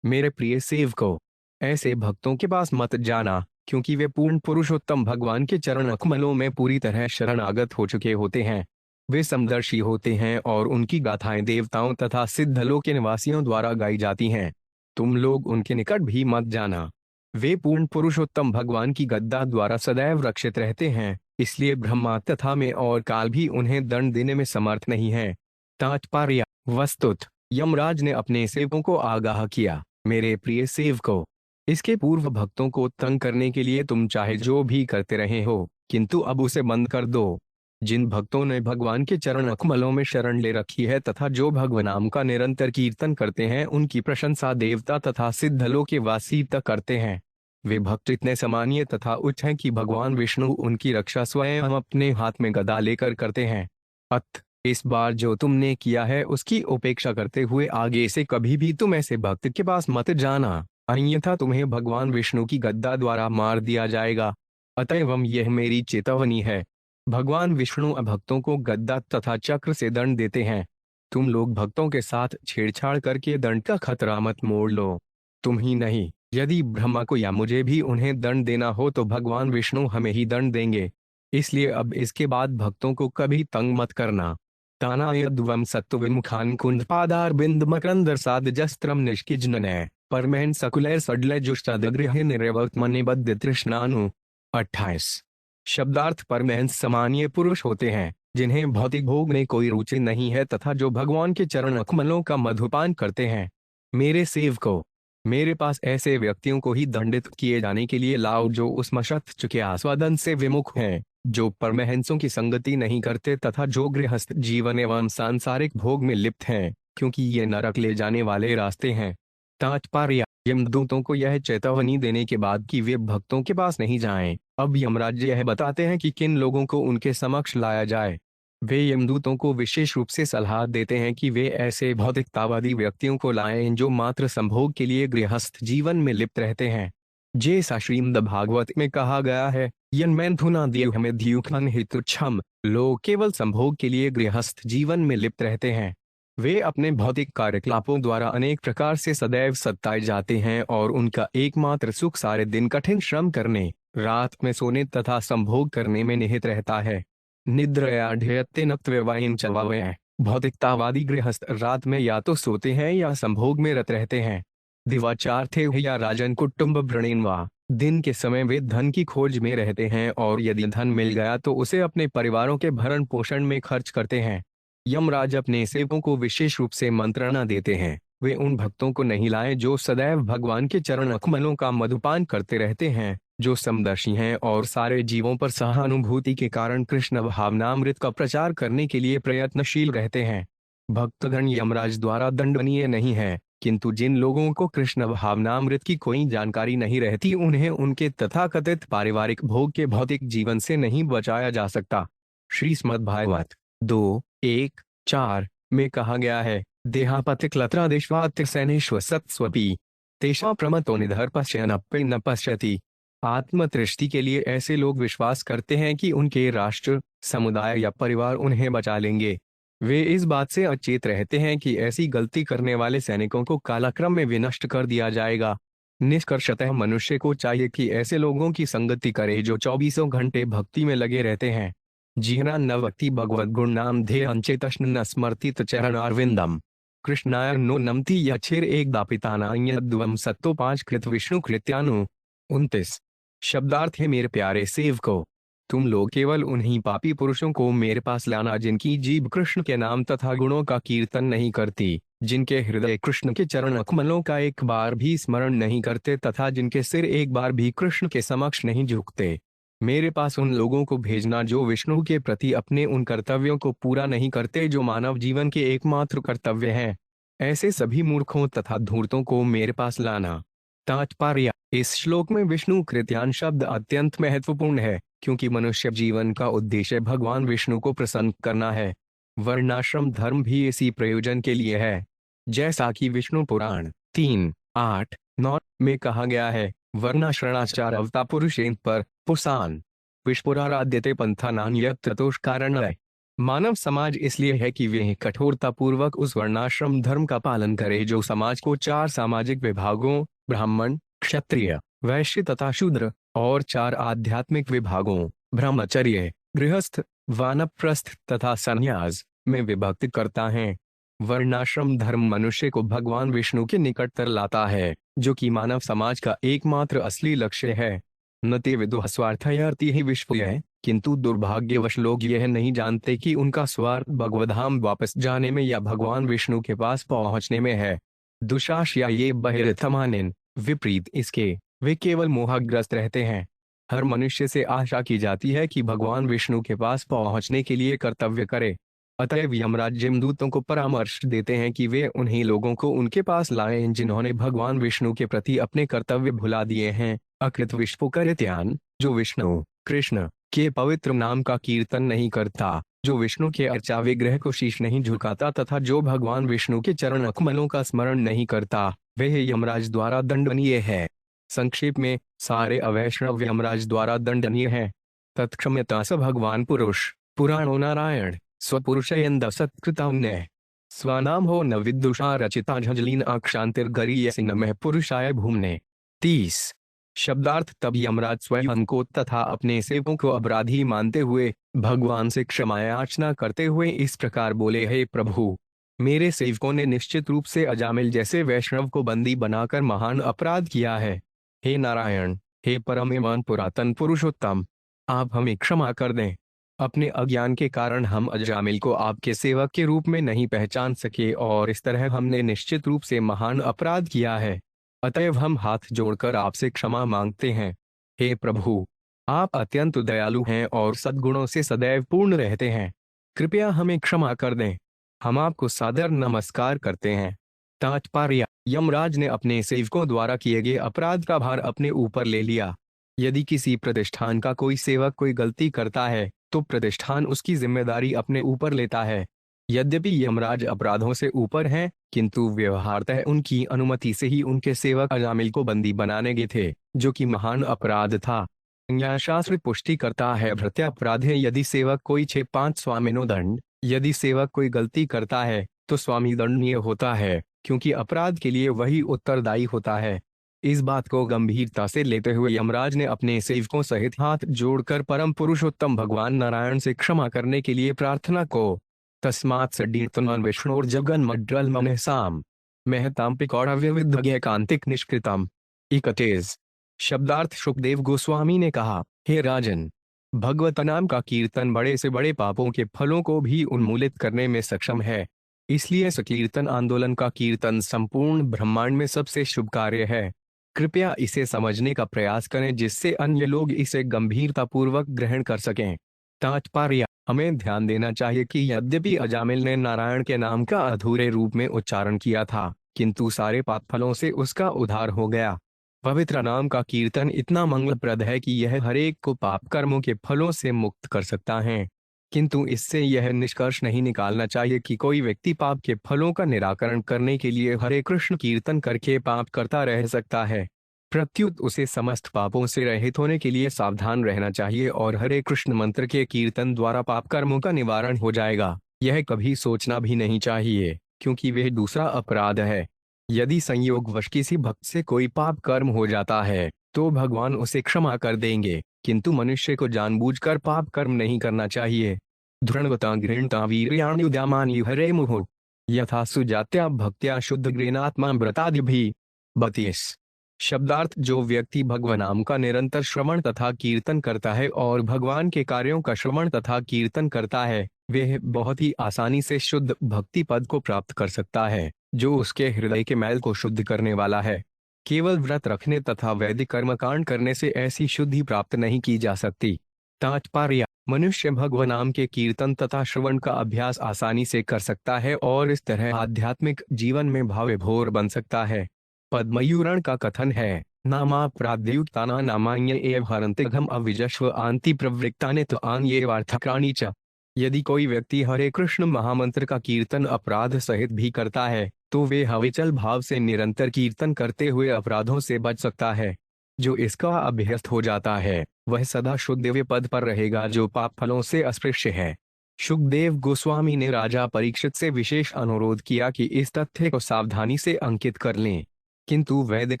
मेरे प्रिय सेवकों, ऐसे भक्तों के पास मत जाना, क्योंकि वे पूर्ण पुरुषोत्तम भगवान के चरण कमलों में पूरी तरह शरणागत हो चुके होते हैं। वे समदर्शी होते हैं और उनकी गाथाएं देवताओं तथा सिद्धलोक के निवासियों द्वारा गाई जाती हैं। तुम लोग उनके निकट भी मत जाना। वे पूर्ण पुरुषोत्तम भगवान की गद्दा द्वारा सदैव रक्षित रहते हैं, इसलिए ब्रह्मा तथा में और काल भी उन्हें दंड देने में समर्थ नहीं है। तात्पर्य। वस्तुत यमराज ने अपने सेवकों को आगाह किया, मेरे प्रिय सेवकों, इसके पूर्व भक्तों को तंग करने के लिए तुम चाहे जो भी करते रहे हो, किंतु अब उसे बंद कर दो। जिन भक्तों ने भगवान के चरण कमलों में शरण ले रखी है तथा जो भगवान नाम का निरंतर कीर्तन करते हैं, उनकी प्रशंसा देवता तथा सिद्धलोक के वासी तक करते हैं। वे भक्त इतने समानीय तथा उच्च हैं कि भगवान विष्णु उनकी रक्षा स्वयं अपने हाथ में गदा लेकर करते हैं। अत इस बार जो तुमने किया है उसकी उपेक्षा करते हुए आगे से कभी भी तुम ऐसे भक्त के पास मत जाना, अन्यथा तुम्हें भगवान विष्णु की गद्दा द्वारा मार दिया जाएगा। अतएव यह मेरी चेतावनी है। भगवान विष्णु अभक्तों को गद्दा तथा चक्र से दंड देते हैं। तुम लोग भक्तों के साथ छेड़छाड़ करके दंड का खतरा मत मोड़ लो। तुम ही नहीं, यदि ब्रह्मा को या मुझे भी उन्हें दंड देना हो तो भगवान विष्णु हमें ही दंड देंगे। इसलिए अब इसके बाद भक्तों को कभी तंग मत करना। तानायद्वम सत्व विमुखान कुंद पादार बिंद मकरंदर साद जस्त्रम निष्किजनय परमहन सकुलय सडलय जुष्टादगृह निरवत्मनिबद्ध तृष्णानु। 28 शब्दार्थ। परमहंस सामान्य पुरुष होते हैं जिन्हें भौतिक भोग में कोई रुचि नहीं है तथा जो भगवान के चरण कमलों का मधुपान करते हैं। मेरे सेवकों, मेरे पास ऐसे व्यक्तियों को ही दंडित किए जाने के लिए लाओ जो उस मशक्त चुके आस्वादन से विमुख हैं, जो परमहंसों की संगति नहीं करते तथा जो गृहस्थ जीवन एवं सांसारिक भोग में लिप्त हैं, क्योंकि ये नरक ले जाने वाले रास्ते हैं। तात्पर्य। यमदूतों को यह चेतावनी देने के बाद कि वे भक्तों के पास नहीं जाएं, अब यमराज यह बताते हैं कि किन लोगों को उनके समक्ष लाया जाए। वे यमदूतों को विशेष रूप से सलाह देते हैं कि वे ऐसे भौतिकतावादी व्यक्तियों को लाएं जो मात्र संभोग के लिए गृहस्थ जीवन में लिप्त रहते हैं। जैसा श्रीमद् भागवत में कहा गया है, यन्मैथुना देहमें ध्युखन हितुच्छम। लोग केवल संभोग के लिए गृहस्थ जीवन में लिप्त रहते हैं। वे अपने भौतिक कार्यकलापों द्वारा अनेक प्रकार से सदैव सताए जाते हैं और उनका एकमात्र सुख सारे दिन कठिन श्रम करने, रात में सोने तथा संभोग करने में निहित रहता है। निद्रया ध्येयते नक्तव्यवाइन चवावय। भौतिकतावादी गृहस्थ रात में या तो सोते हैं या संभोग में रत रहते हैं। दिवाचार थे या राजन कुटुंब व्रणेनवा। दिन के समय वे धन की खोज में रहते हैं और यदि धन मिल गया तो उसे अपने परिवारों के भरण पोषण में खर्च करते हैं। यमराज अपने सेवकों को विशेष रूप से मंत्रणा देते हैं, वे उन भक्तों को नहीं लाएं जो सदैव भगवान के चरण कमलों का मधुपान करते रहते हैं, जो समदर्शी हैं और सारे जीवों पर सहानुभूति के कारण कृष्ण भावनामृत का प्रचार करने के लिए प्रयत्नशील रहते हैं। भक्तगण यमराज द्वारा दंडनीय नहीं है, किंतु जिन लोगों को कृष्ण भावनामृत की कोई जानकारी नहीं रहती उन्हें उनके तथाकथित पारिवारिक भोग के भौतिक जीवन से नहीं बचाया जा सकता। श्रीमद्भागवत 2:1-4 में कहा गया है, देहापतिक्लत्रादेश्वातिसैनेष्व सत्स्वपी तेषा प्रमतो निधर पश्यन्नपि न पश्यति। आत्मतृष्टि के लिए ऐसे लोग विश्वास करते हैं कि उनके राष्ट्र, समुदाय या परिवार उन्हें बचा लेंगे। वे इस बात से अचेत रहते हैं कि ऐसी गलती करने वाले सैनिकों को कालक्रम में विनष्ट कर दिया जाएगा। निष्कर्षतः मनुष्य को चाहिए कि ऐसे लोगों की संगति करे जो 24 घंटे भक्ति में लगे रहते हैं। जीना न वक्ति भगवद गुण नाम धे अंचेतश्न न स्मर्तित चरण अरविंदम। कृष्णाय नो नमति यक्षिर एक दापिताना यद्वम सत्तो 5 कृत विष्णु कृत्यानु। 29 शब्दार्थ है, मेरे प्यारे सेवको, तुम लोग केवल उन्हीं पापी पुरुषों को मेरे पास लाना जिनकी जीभ कृष्ण के नाम तथा गुणों का कीर्तन नहीं करती, जिनके हृदय कृष्ण के चरण कमलों का एक बार भी स्मरण नहीं करते तथा जिनके सिर एक बार भी कृष्ण के समक्ष नहीं झुकते। मेरे पास उन लोगों को भेजना जो विष्णु के प्रति अपने उन कर्तव्यों को पूरा नहीं करते जो मानव जीवन के एकमात्र कर्तव्य हैं। ऐसे सभी मूर्खों तथा धूर्तों को मेरे पास लाना। तात्पर्य, इस श्लोक में विष्णु कृत्यान शब्द अत्यंत महत्वपूर्ण है, क्योंकि मनुष्य जीवन का उद्देश्य भगवान विष्णु को प्रसन्न करना है। वर्णाश्रम धर्म भी इसी प्रयोजन के लिए है। जैसा कि विष्णु पुराण 3:8-9 में कहा गया है, वर्णाश्रणाचार अवता पुरुषेन पर पुसान विष्पुराराध्यते पंथानान यत्ततोष कारण है। मानव समाज इसलिए है कि वे कठोरता पूर्वक उस वर्णाश्रम धर्म का पालन करे जो समाज को 4 सामाजिक विभागों, ब्राह्मण, क्षत्रिय, वैश्य तथा शूद्र, और 4 आध्यात्मिक विभागों, ब्रह्मचर्य, गृहस्थ, वानप्रस्थ तथा संन्यास में विभक्त करता है। वर्णाश्रम धर्म मनुष्य को भगवान विष्णु के निकटतर लाता है, जो कि मानव समाज का एकमात्र असली लक्ष्य है। न ते विदुः स्वार्थयर्ति ही विश्वय, किंतु दुर्भाग्यवश लोग यह नहीं जानते कि उनका स्वार्थ भगवधाम वापस जाने में या भगवान विष्णु के पास पहुंचने में है। दुशास्य ये बहिर्थमानिन, विपरीत इसके वे केवल मोहग्रस्त रहते हैं। हर मनुष्य से आशा की जाती है कि भगवान विष्णु के पास पहुंचने के लिए कर्तव्य करे। अतएव यमराज यमदूतों को परामर्श देते हैं कि वे उन्हीं लोगों को उनके पास लाएं जिन्होंने भगवान विष्णु के प्रति अपने कर्तव्य भुला दिए हैं। अकृत विष्णुकरित्यान, जो विष्णु कृष्ण के पवित्र नाम का कीर्तन नहीं करता, जो विष्णु के अर्चा विग्रह को शीश नहीं झुकाता तथा जो भगवान विष्णु के चरण कमलों का स्मरण नहीं करता, वह यमराज द्वारा दंडनीय है। संक्षेप में, सारे अवैष्णव यमराज द्वारा दंडनीय है। तत्क्षम्यता स भगवान पुरुष पुराणो नारायण स्वपुरुषयंद सत्कृतौन्य स्वनाम हो न विदुषा रचिता झंझलीन अक्षांतिर्गरीयसि नमः पुरुषाय भूमने। 30 शब्दार्थ, तब यमराज स्वयं को तथा अपने सेवकों को अपराधी मानते हुए भगवान से क्षमा याचना करते हुए इस प्रकार बोले, हे प्रभु, मेरे सेवकों ने निश्चित रूप से अजामिल जैसे वैष्णव को बंदी बनाकर महान अपराध किया है। हे नारायण, हे परम एवं पुरातन पुरुषोत्तम, आप हमें क्षमा कर दें। अपने अज्ञान के कारण हम अजामिल को आपके सेवक के रूप में नहीं पहचान सके और इस तरह हमने निश्चित रूप से महान अपराध किया है। अतएव हम हाथ जोड़कर आपसे क्षमा मांगते हैं। हे प्रभु, आप अत्यंत दयालु हैं और सद्गुणों से सदैव पूर्ण रहते हैं। कृपया हमें क्षमा कर दें। हम आपको सादर नमस्कार करते हैं। तात्पर्य, यमराज ने अपने सेवकों द्वारा किए गए अपराध का भार अपने ऊपर ले लिया। यदि किसी प्रतिष्ठान का कोई सेवक कोई गलती करता है तो प्रतिष्ठान उसकी जिम्मेदारी अपने ऊपर लेता है। यद्यपि यमराज अपराधों से ऊपर हैं, किंतु व्यवहारतः उनकी अनुमति से ही उनके सेवक अजामिल को बंदी बनाने गए थे, जो कि महान अपराध था। न्यायशास्त्र पुष्टि करता है भृत्यापराधे यदि सेवक कोई 6-5 स्वामिनो दंड। यदि सेवक कोई गलती करता है तो स्वामी दंडनीय होता है, क्योंकि अपराध के लिए वही उत्तरदायी होता है। इस बात को गंभीरता से लेते हुए यमराज ने अपने सेवकों सहित हाथ जोड़कर परम पुरुषोत्तम भगवान नारायण से क्षमा करने के लिए प्रार्थना को तस्मात् सडीर्तमान विष्णुर्जगन मड्रल मनसाम महताम पिकौड़व्यविद्य कांतिक निष्कृतम 31। शब्दार्थ सुखदेव गोस्वामी ने कहा, हे राजन, भगवत नाम का कीर्तन बड़े से बड़े पापों के फलों को भी उन्मूलित करने में सक्षम है। इसलिए संकीर्तन आंदोलन का कीर्तन संपूर्ण ब्रह्मांड में सबसे शुभ कार्य है। कृपया इसे समझने का प्रयास करें जिससे अन्य लोग इसे गंभीरतापूर्वक ग्रहण कर सकें। तात्पर्य, हमें ध्यान देना चाहिए कि यद्यपि अजामिल ने नारायण के नाम का अधूरे रूप में उच्चारण किया था, किंतु सारे पाप फलों से उसका उद्धार हो गया। पवित्र नाम का कीर्तन इतना मंगलप्रद है कि यह हरेक को पाप कर्मों के फलों से मुक्त कर सकता है। किंतु इससे यह निष्कर्ष नहीं निकालना चाहिए कि कोई व्यक्ति पाप के फलों का निराकरण करने के लिए हरे कृष्ण कीर्तन करके पाप करता रह सकता है। प्रत्युत उसे समस्त पापों से रहित होने के लिए सावधान रहना चाहिए और हरे कृष्ण मंत्र के कीर्तन द्वारा पाप कर्मों का निवारण हो जाएगा, यह कभी सोचना भी नहीं चाहिए, क्योंकि वह दूसरा अपराध है। यदि संयोगवश किसी भक्त से कोई पाप कर्म हो जाता है तो भगवान उसे क्षमा कर देंगे, किंतु मनुष्य को जानबूझकर पाप कर्म नहीं करना चाहिए। धृणवता गृहणता वीर्याण्युद्यामानि हरे मुहुः यथा सुजात्या भक्त्या शुद्ध गृणात्मा व्रतादि भी। 32। शब्दार्थ, जो व्यक्ति भगवान नाम का निरंतर श्रवण तथा कीर्तन करता है और भगवान के कार्यों का श्रवण तथा कीर्तन करता है, वह बहुत ही आसानी से शुद्ध भक्ति पद को प्राप्त कर सकता है, जो उसके हृदय के मैल को शुद्ध करने वाला है। केवल व्रत रखने तथा वैदिक कर्मकांड करने से ऐसी शुद्धि प्राप्त नहीं की जा सकती। तात्पर्य, मनुष्य भगवान नाम के कीर्तन तथा श्रवण का अभ्यास आसानी से कर सकता है और इस तरह आध्यात्मिक जीवन में भावविभोर बन सकता है। पद्मयूरण का कथन है, नामापराधयुक्ताना नामान्य एव हरन्ति घम अविजस्व आंति प्रवृत्तानि तो आन्येवार्थकानि च। यदि कोई व्यक्ति हरे कृष्ण महामंत्र का कीर्तन अपराध सहित भी करता है तो वे हविचल भाव से निरंतर कीर्तन करते हुए अपराधों से बच सकता है। जो इसका अभ्यस्त हो जाता है वह सदा शुद्धव्य पद पर रहेगा, जो पाप फलों से अस्पृश्य है। सुखदेव गोस्वामी ने राजा परीक्षित से विशेष अनुरोध किया कि इस तथ्य को सावधानी से अंकित कर लें, किंतु वैदिक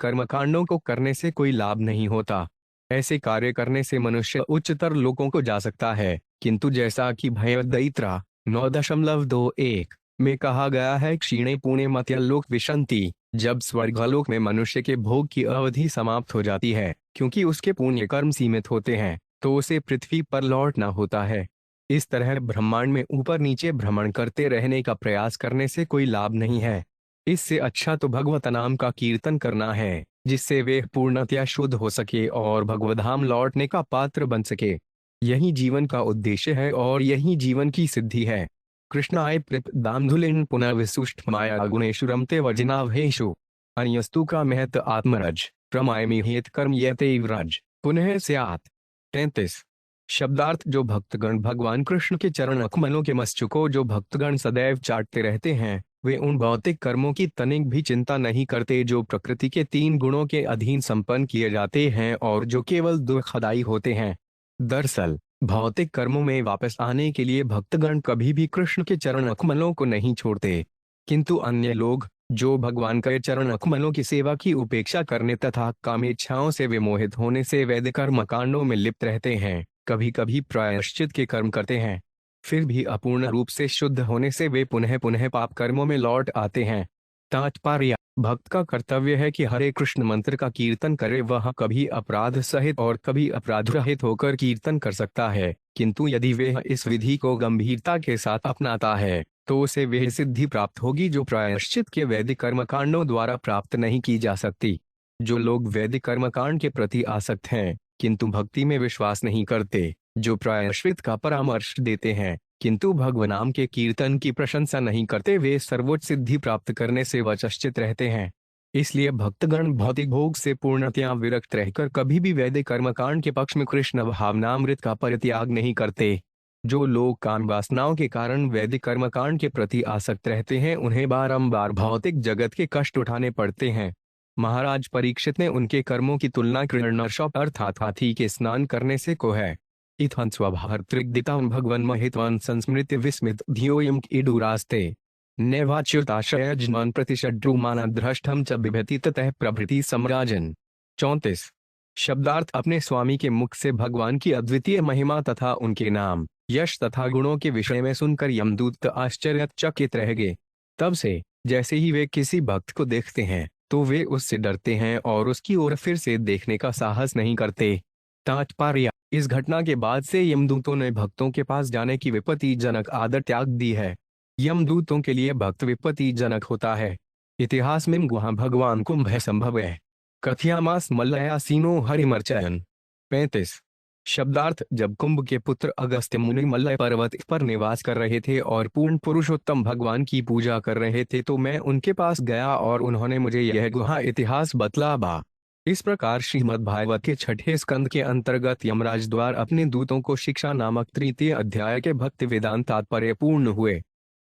कर्मकांडों को करने से कोई लाभ नहीं होता। ऐसे कार्य करने से मनुष्य उच्चतर लोकों को जा सकता है, किंतु जैसा कि भगवद्गीता 9.21 में कहा गया है, क्षीणे पुणे मत्यलोक विशंति, जब स्वर्गलोक में मनुष्य के भोग की अवधि समाप्त हो जाती है क्योंकि उसके पुण्य कर्म सीमित होते हैं, तो उसे पृथ्वी पर लौटना होता है। इस तरह ब्रह्मांड में ऊपर नीचे भ्रमण करते रहने का प्रयास करने से कोई लाभ नहीं है। इससे अच्छा तो भगवत नाम का कीर्तन करना है, जिससे वे पूर्णतया शुद्ध हो सके और भगवधाम लौटने का पात्र बन सके। यही जीवन का उद्देश्य है और यही जीवन की सिद्धि है। कृष्णाय दामधुलिन पुनः विसुष्ट माया गुणेशु रमते वजनाभेशु अन्यस्तु का महत आत्मरज प्रमायमी हेत कर्म यते व्रज पुनः स्यात्। 33। शब्दार्थ, जो भक्तगण भगवान कृष्ण के चरण कमलों के मस्तकों जो भक्तगण सदैव चाटते रहते हैं, वे उन भौतिक कर्मों की तनिक भी चिंता नहीं करते जो प्रकृति के 3 गुणों के अधीन संपन्न किए जाते हैं और जो केवल दुखदायी होते हैं। दरअसल भौतिक कर्मों में वापस आने के लिए भक्तगण कभी भी कृष्ण के चरण कमलों को नहीं छोड़ते, किंतु अन्य लोग जो भगवान के चरण कमलों की सेवा की उपेक्षा करने तथा कामेच्छाओं से विमोहित होने से वैदिक कर्मकांडों में लिप्त रहते हैं, कभी कभी प्रायश्चित के कर्म करते हैं, फिर भी अपूर्ण रूप से शुद्ध होने से वे पुनः पुनः पाप कर्मों में लौट आते हैं। तात्पर्य, भक्त का कर्तव्य है कि हरे कृष्ण मंत्र का कीर्तन करे। वह कभी अपराध सहित और कभी अपराध रहित होकर कीर्तन कर सकता है, किंतु यदि वह इस विधि को गंभीरता के साथ अपनाता है तो उसे वह सिद्धि प्राप्त होगी जो प्रायश्चित के वैदिक कर्मकांडों द्वारा प्राप्त नहीं की जा सकती। जो लोग वैदिक कर्मकांड के प्रति आसक्त हैं किंतु भक्ति में विश्वास नहीं करते, जो प्रायश्चित का परामर्श देते हैं किंतु भगवान नाम के कीर्तन की प्रशंसा नहीं करते, वे सर्वोच्च सिद्धि प्राप्त करने से वंचित रहते हैं। इसलिए भक्तगण भौतिक भोग से पूर्णतया विरक्त रहकर कभी भी वैदिक कर्मकांड के पक्ष में कृष्ण भावनामृत का परित्याग नहीं करते। जो लोग काम वासनाओं के कारण वैदिक कर्मकांड के प्रति आसक्त रहते हैं उन्हें बारंबार भौतिक जगत के कष्ट उठाने पड़ते हैं। महाराज परीक्षित ने उनके कर्मों की तुलना कृष्णर्षभ अर्थात हाथी के स्नान करने से को है। इथं स्वभार्तृग्दितां भगवन् महित्वान् संस्मृत्य विस्मित धियोयं ईडुरास्ते नैवाच्युताशयजन्मान् प्रतिषड्रुमानद्रष्टं च बिभति ततः प्रभृति सम्राजन्। 34। शब्दार्थ अपने स्वामी के मुख से भगवान की अद्वितीय महिमा तथा उनके नाम, यश तथा गुणों के विषय में सुनकर यमदूत आश्चर्यचकित रह गए। तब से जैसे ही वे किसी भक्त को देखते हैं तो वे उससे डरते हैं और उसकी ओर फिर से देखने का साहस नहीं करते। तात्पर्य: इस घटना के बाद से यमदूतों ने भक्तों के पास जाने की विपत्तिजनक आदत त्याग दी है। यमदूतों के लिए भक्त विपत्तिजनक होता है। इतिहास में गुहा भगवान कुंभ संभव है कथयामास मल्लयासीनो हरिमर्चयन। 35। शब्दार्थ: जब कुंभ के पुत्र अगस्त्य मुनि मल्लय पर्वत पर निवास कर रहे थे और पूर्ण पुरुषोत्तम भगवान की पूजा कर रहे थे तो मैं उनके पास गया और उन्होंने मुझे यह गुहा इतिहास बतलावा। इस प्रकार श्रीमद् भागवत के छठे स्कंद के अंतर्गत यमराज द्वारा अपने दूतों को शिक्षा नामक तृतीय अध्याय के भक्ति वेदांत तात्पर्य पूर्ण हुए।